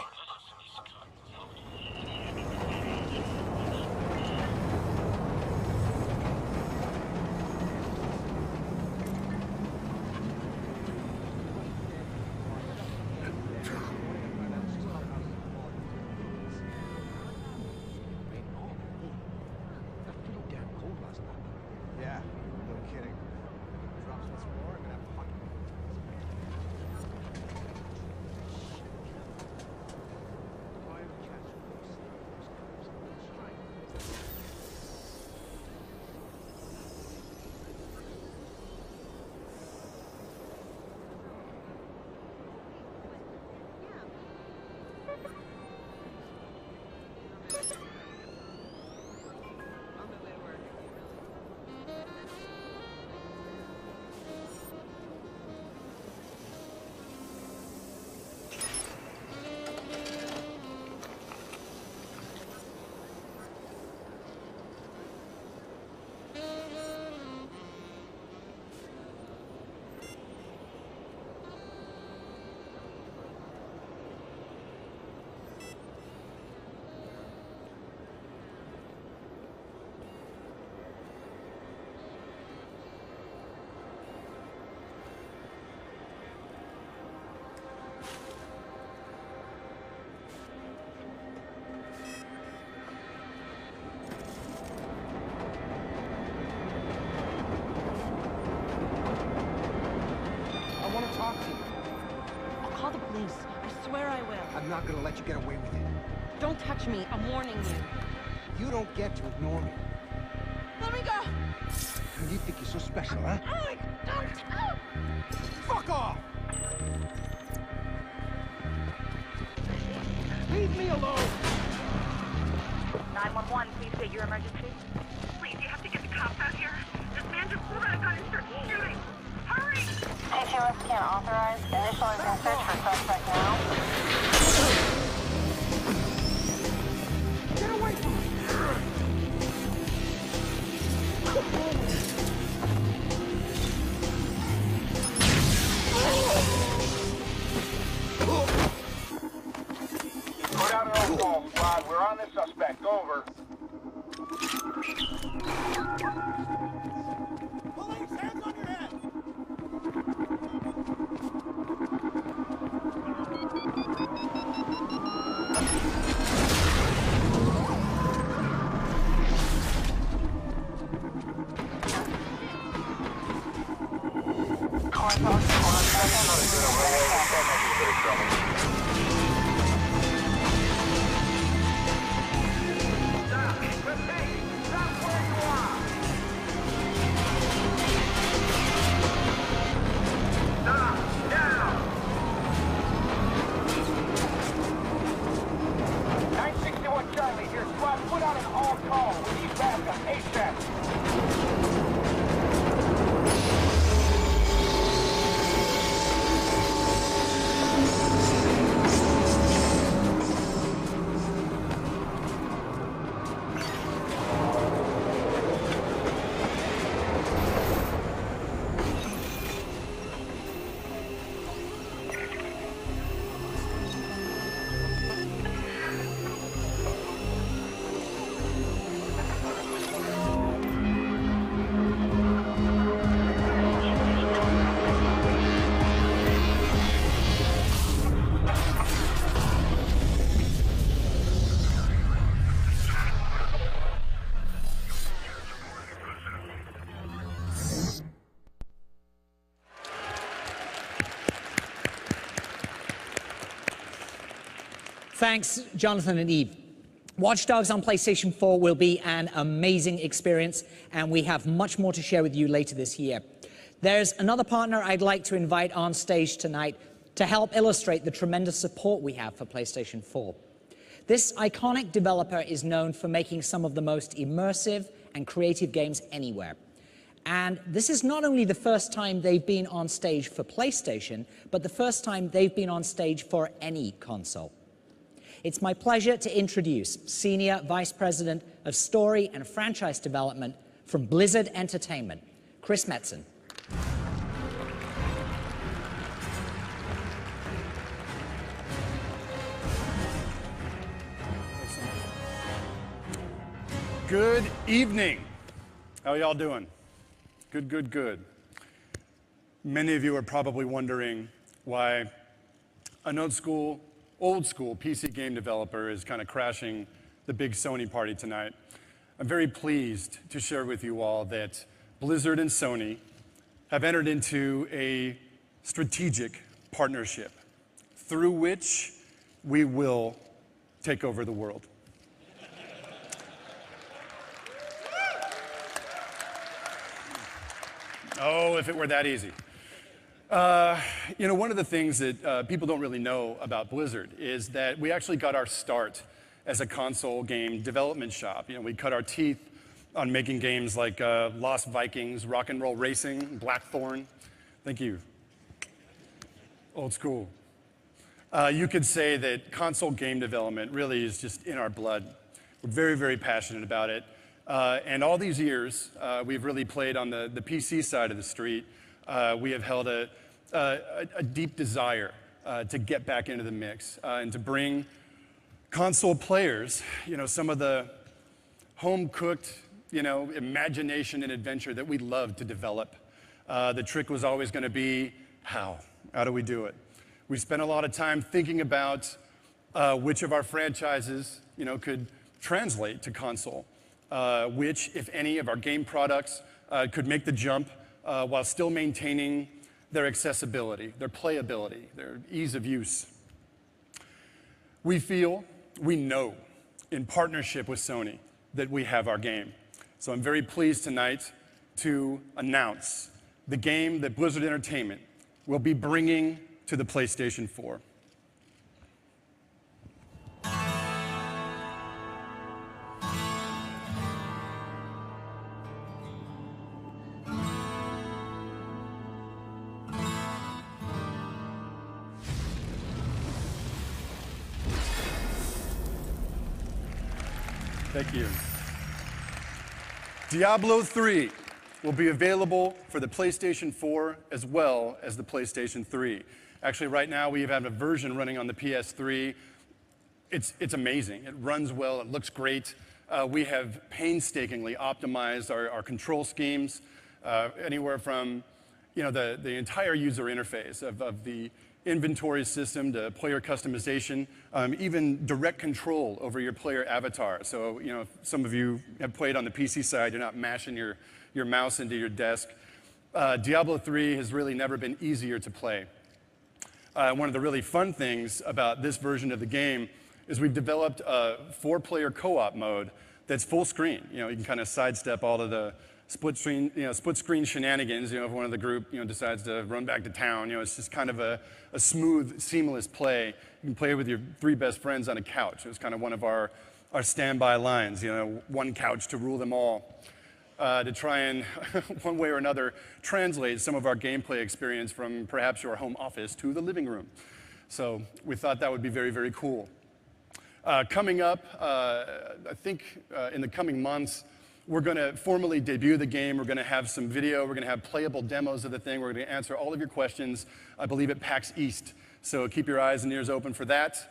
I'm not gonna let you get away with it. Don't touch me. I'm warning you. You don't get to ignore me. Let me go! You think you're so special, huh? Oh, don't! Fuck off! Leave me alone! 911, please state your emergency. Please, you have to get the cops out here. This man just pulled out a gun and started shooting. Hurry! HOS can't authorize. Initializing search for suspect now. Get away from me! Put out an old call, squad. We're on this suspect. Over. Police, hands on your head! Thanks, Jonathan and Eve. Watch Dogs on PlayStation 4 will be an amazing experience, and we have much more to share with you later this year. There's another partner I'd like to invite on stage tonight to help illustrate the tremendous support we have for PlayStation 4. This iconic developer is known for making some of the most immersive and creative games anywhere. And this is not only the first time they've been on stage for PlayStation, but the first time they've been on stage for any console. It's my pleasure to introduce Senior Vice President of Story and Franchise Development from Blizzard Entertainment, Chris Metzen. Good evening. How are y'all doing? Good, good, good. Many of you are probably wondering why an old school PC game developer is kind of crashing the big Sony party tonight. I'm very pleased to share with you all that Blizzard and Sony have entered into a strategic partnership through which we will take over the world. Oh, if it were that easy. One of the things that people don't really know about Blizzard is that we actually got our start as a console game development shop. We cut our teeth on making games like Lost Vikings, Rock and Roll Racing, Blackthorn. Thank you. Old school. You could say that console game development really is just in our blood. We're very, very passionate about it. And all these years, we've really played on the PC side of the street. We have held a deep desire to get back into the mix and to bring console players, some of the home-cooked, imagination and adventure that we love to develop. The trick was always going to be how? How do we do it? We spent a lot of time thinking about which of our franchises, could translate to console. Which, if any, of our game products could make the jump while still maintaining their accessibility, their playability, their ease of use. We know, in partnership with Sony, that we have our game. So I'm very pleased tonight to announce the game that Blizzard Entertainment will be bringing to the PlayStation 4. Thank you. Diablo 3 will be available for the PlayStation 4 as well as the PlayStation 3. Actually, right now we have a version running on the PS3. It's amazing. It runs well. It looks great. We have painstakingly optimized our control schemes, anywhere from the entire user interface of the inventory system to player customization, even direct control over your player avatar. So, if some of you have played on the PC side, you're not mashing your mouse into your desk. Diablo 3 has really never been easier to play. One of the really fun things about this version of the game is we've developed a 4-player co-op mode that's full screen. You can kind of sidestep all of the split screen shenanigans. If one of the group decides to run back to town, it's just kind of a smooth, seamless play. You can play with your 3 best friends on a couch. It was kind of one of our standby lines. One couch to rule them all. To try and one way or another translate some of our gameplay experience from perhaps your home office to the living room. So we thought that would be very, very cool. Coming up, I think in the coming months, we're going to formally debut the game. We're going to have some video. We're going to have playable demos of the thing. We're going to answer all of your questions, I believe, at PAX East. So keep your eyes and ears open for that.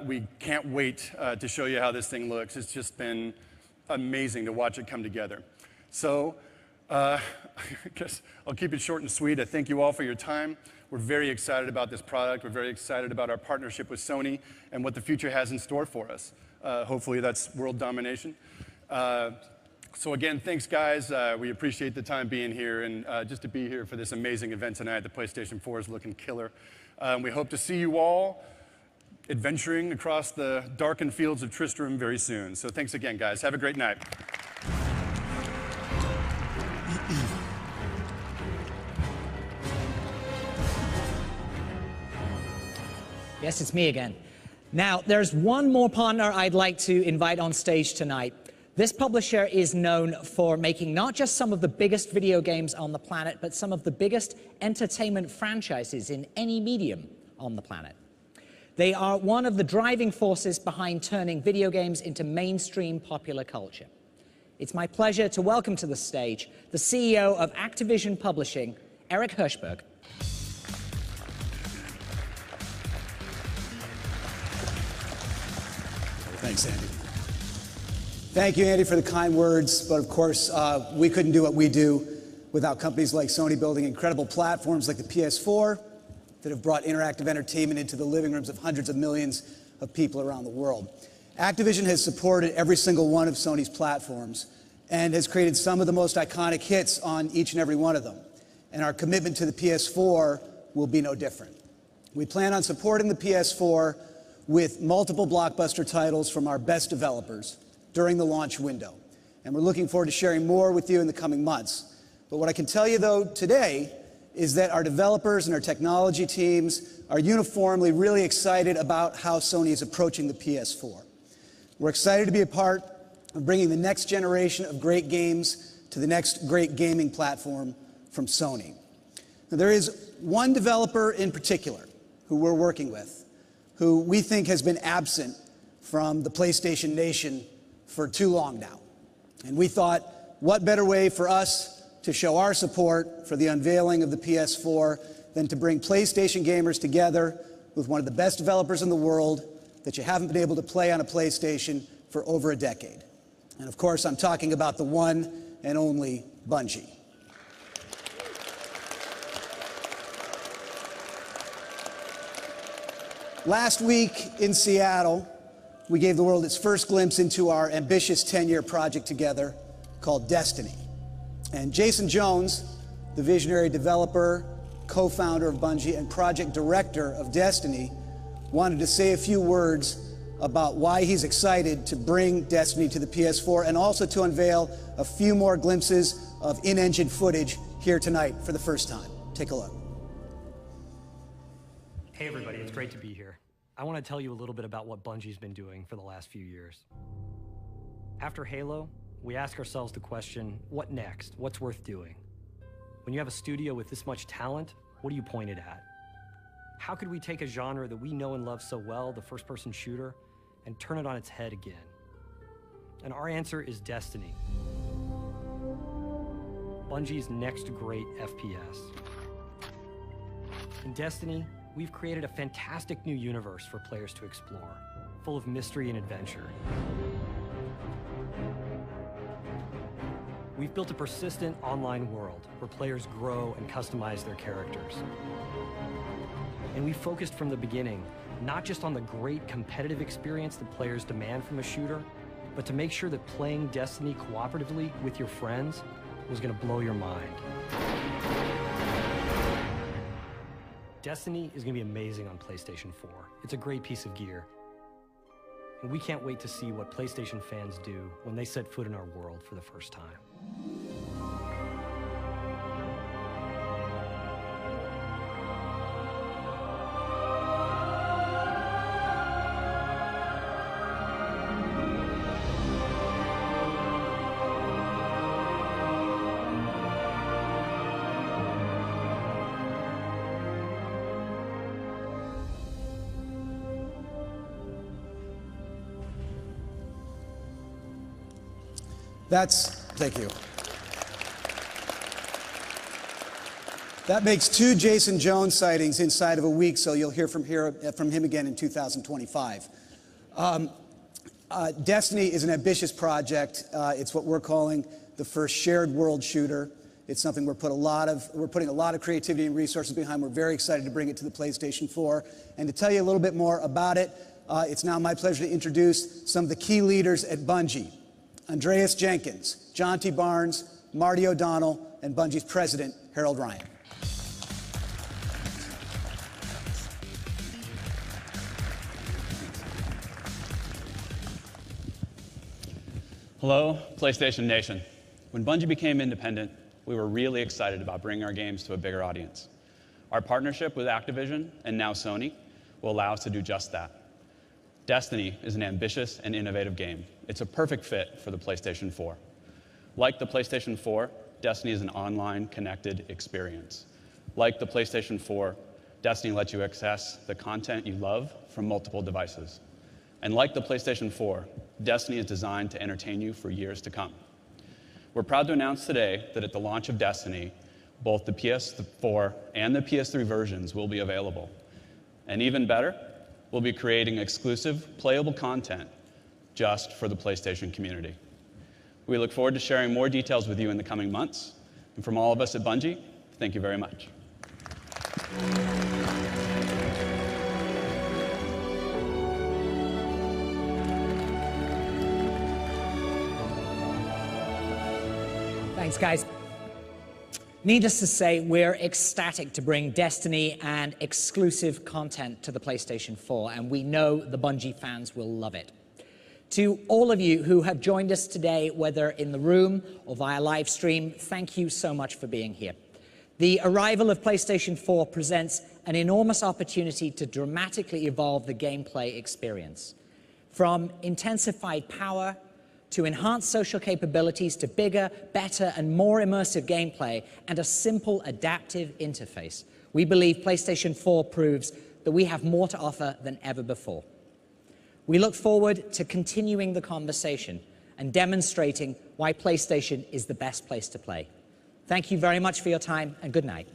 We can't wait to show you how this thing looks. It's just been amazing to watch it come together. So I guess I'll keep it short and sweet. I thank you all for your time. We're very excited about this product. We're very excited about our partnership with Sony and what the future has in store for us. Hopefully that's world domination. So again, thanks guys. We appreciate the time being here and just to be here for this amazing event tonight. The PlayStation 4 is looking killer. We hope to see you all adventuring across the darkened fields of Tristram very soon. So thanks again, guys. Have a great night. Yes, it's me again. Now, there's one more partner I'd like to invite on stage tonight. This publisher is known for making not just some of the biggest video games on the planet, but some of the biggest entertainment franchises in any medium on the planet. They are one of the driving forces behind turning video games into mainstream popular culture. It's my pleasure to welcome to the stage the CEO of Activision Publishing, Eric Hirschberg. Thanks, Andy. Thank you, Andy, for the kind words. But of course, we couldn't do what we do without companies like Sony building incredible platforms like the PS4 that have brought interactive entertainment into the living rooms of hundreds of millions of people around the world. Activision has supported every single one of Sony's platforms and has created some of the most iconic hits on each and every one of them. And our commitment to the PS4 will be no different. We plan on supporting the PS4 with multiple blockbuster titles from our best developers during the launch window. And we're looking forward to sharing more with you in the coming months. But what I can tell you, though, today is that our developers and our technology teams are uniformly really excited about how Sony is approaching the PS4. We're excited to be a part of bringing the next generation of great games to the next great gaming platform from Sony. Now, there is one developer in particular who we're working with, who we think has been absent from the PlayStation Nation for too long now. And we thought, what better way for us to show our support for the unveiling of the PS4 than to bring PlayStation gamers together with one of the best developers in the world that you haven't been able to play on a PlayStation for over a decade. And of course, I'm talking about the one and only Bungie. Last week in Seattle, we gave the world its first glimpse into our ambitious 10-year project together called Destiny. And Jason Jones, the visionary developer, co-founder of Bungie, and project director of Destiny, wanted to say a few words about why he's excited to bring Destiny to the PS4 and also to unveil a few more glimpses of in-engine footage here tonight for the first time. Take a look. Hey everybody, it's great to be here. I want to tell you a little bit about what Bungie's been doing for the last few years. After Halo, we ask ourselves the question, what next? What's worth doing? When you have a studio with this much talent, what do you point it at? How could we take a genre that we know and love so well, the first-person shooter, and turn it on its head again? And our answer is Destiny. Bungie's next great FPS. In Destiny, we've created a fantastic new universe for players to explore, full of mystery and adventure. We've built a persistent online world where players grow and customize their characters. And we focused from the beginning, not just on the great competitive experience that players demand from a shooter, but to make sure that playing Destiny cooperatively with your friends was going to blow your mind. Destiny is going to be amazing on PlayStation 4. It's a great piece of gear. And we can't wait to see what PlayStation fans do when they set foot in our world for the first time. Thank you. That makes 2 Jason Jones sightings inside of a week, so you'll hear from him again in 2025. Destiny is an ambitious project. It's what we're calling the first shared world shooter. It's something we're putting a lot of creativity and resources behind. We're very excited to bring it to the PlayStation 4. And to tell you a little bit more about it, it's now my pleasure to introduce some of the key leaders at Bungie. Andreas Jenkins, John T. Barnes, Marty O'Donnell, and Bungie's president, Harold Ryan. Hello, PlayStation Nation. When Bungie became independent, we were really excited about bringing our games to a bigger audience. Our partnership with Activision, and now Sony, will allow us to do just that. Destiny is an ambitious and innovative game. It's a perfect fit for the PlayStation 4. Like the PlayStation 4, Destiny is an online connected experience. Like the PlayStation 4, Destiny lets you access the content you love from multiple devices. And like the PlayStation 4, Destiny is designed to entertain you for years to come. We're proud to announce today that at the launch of Destiny, both the PS4 and the PS3 versions will be available. And even better, we'll be creating exclusive, playable content just for the PlayStation community. We look forward to sharing more details with you in the coming months. And from all of us at Bungie, thank you very much. Thanks, guys. Needless to say, we're ecstatic to bring Destiny and exclusive content to the PlayStation 4, and we know the Bungie fans will love it. To all of you who have joined us today, whether in the room or via live stream, thank you so much for being here. The arrival of PlayStation 4 presents an enormous opportunity to dramatically evolve the gameplay experience. From intensified power to enhanced social capabilities, to bigger, better, and more immersive gameplay, and a simple adaptive interface, we believe PlayStation 4 proves that we have more to offer than ever before. We look forward to continuing the conversation and demonstrating why PlayStation is the best place to play. Thank you very much for your time, and good night.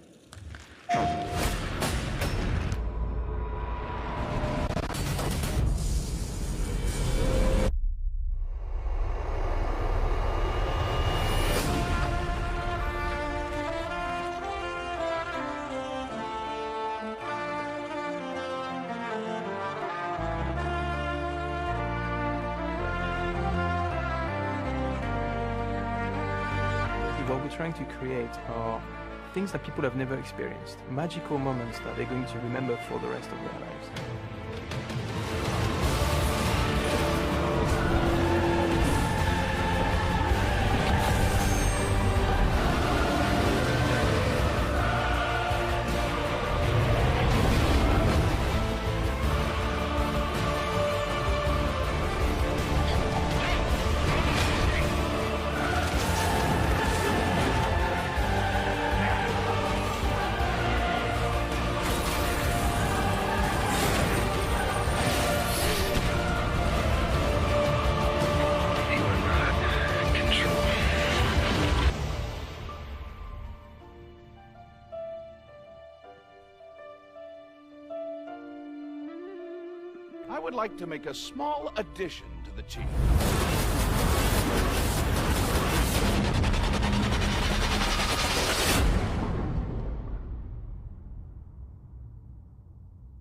What we're trying to create are things that people have never experienced, magical moments that they're going to remember for the rest of their lives. I would like to make a small addition to the chief.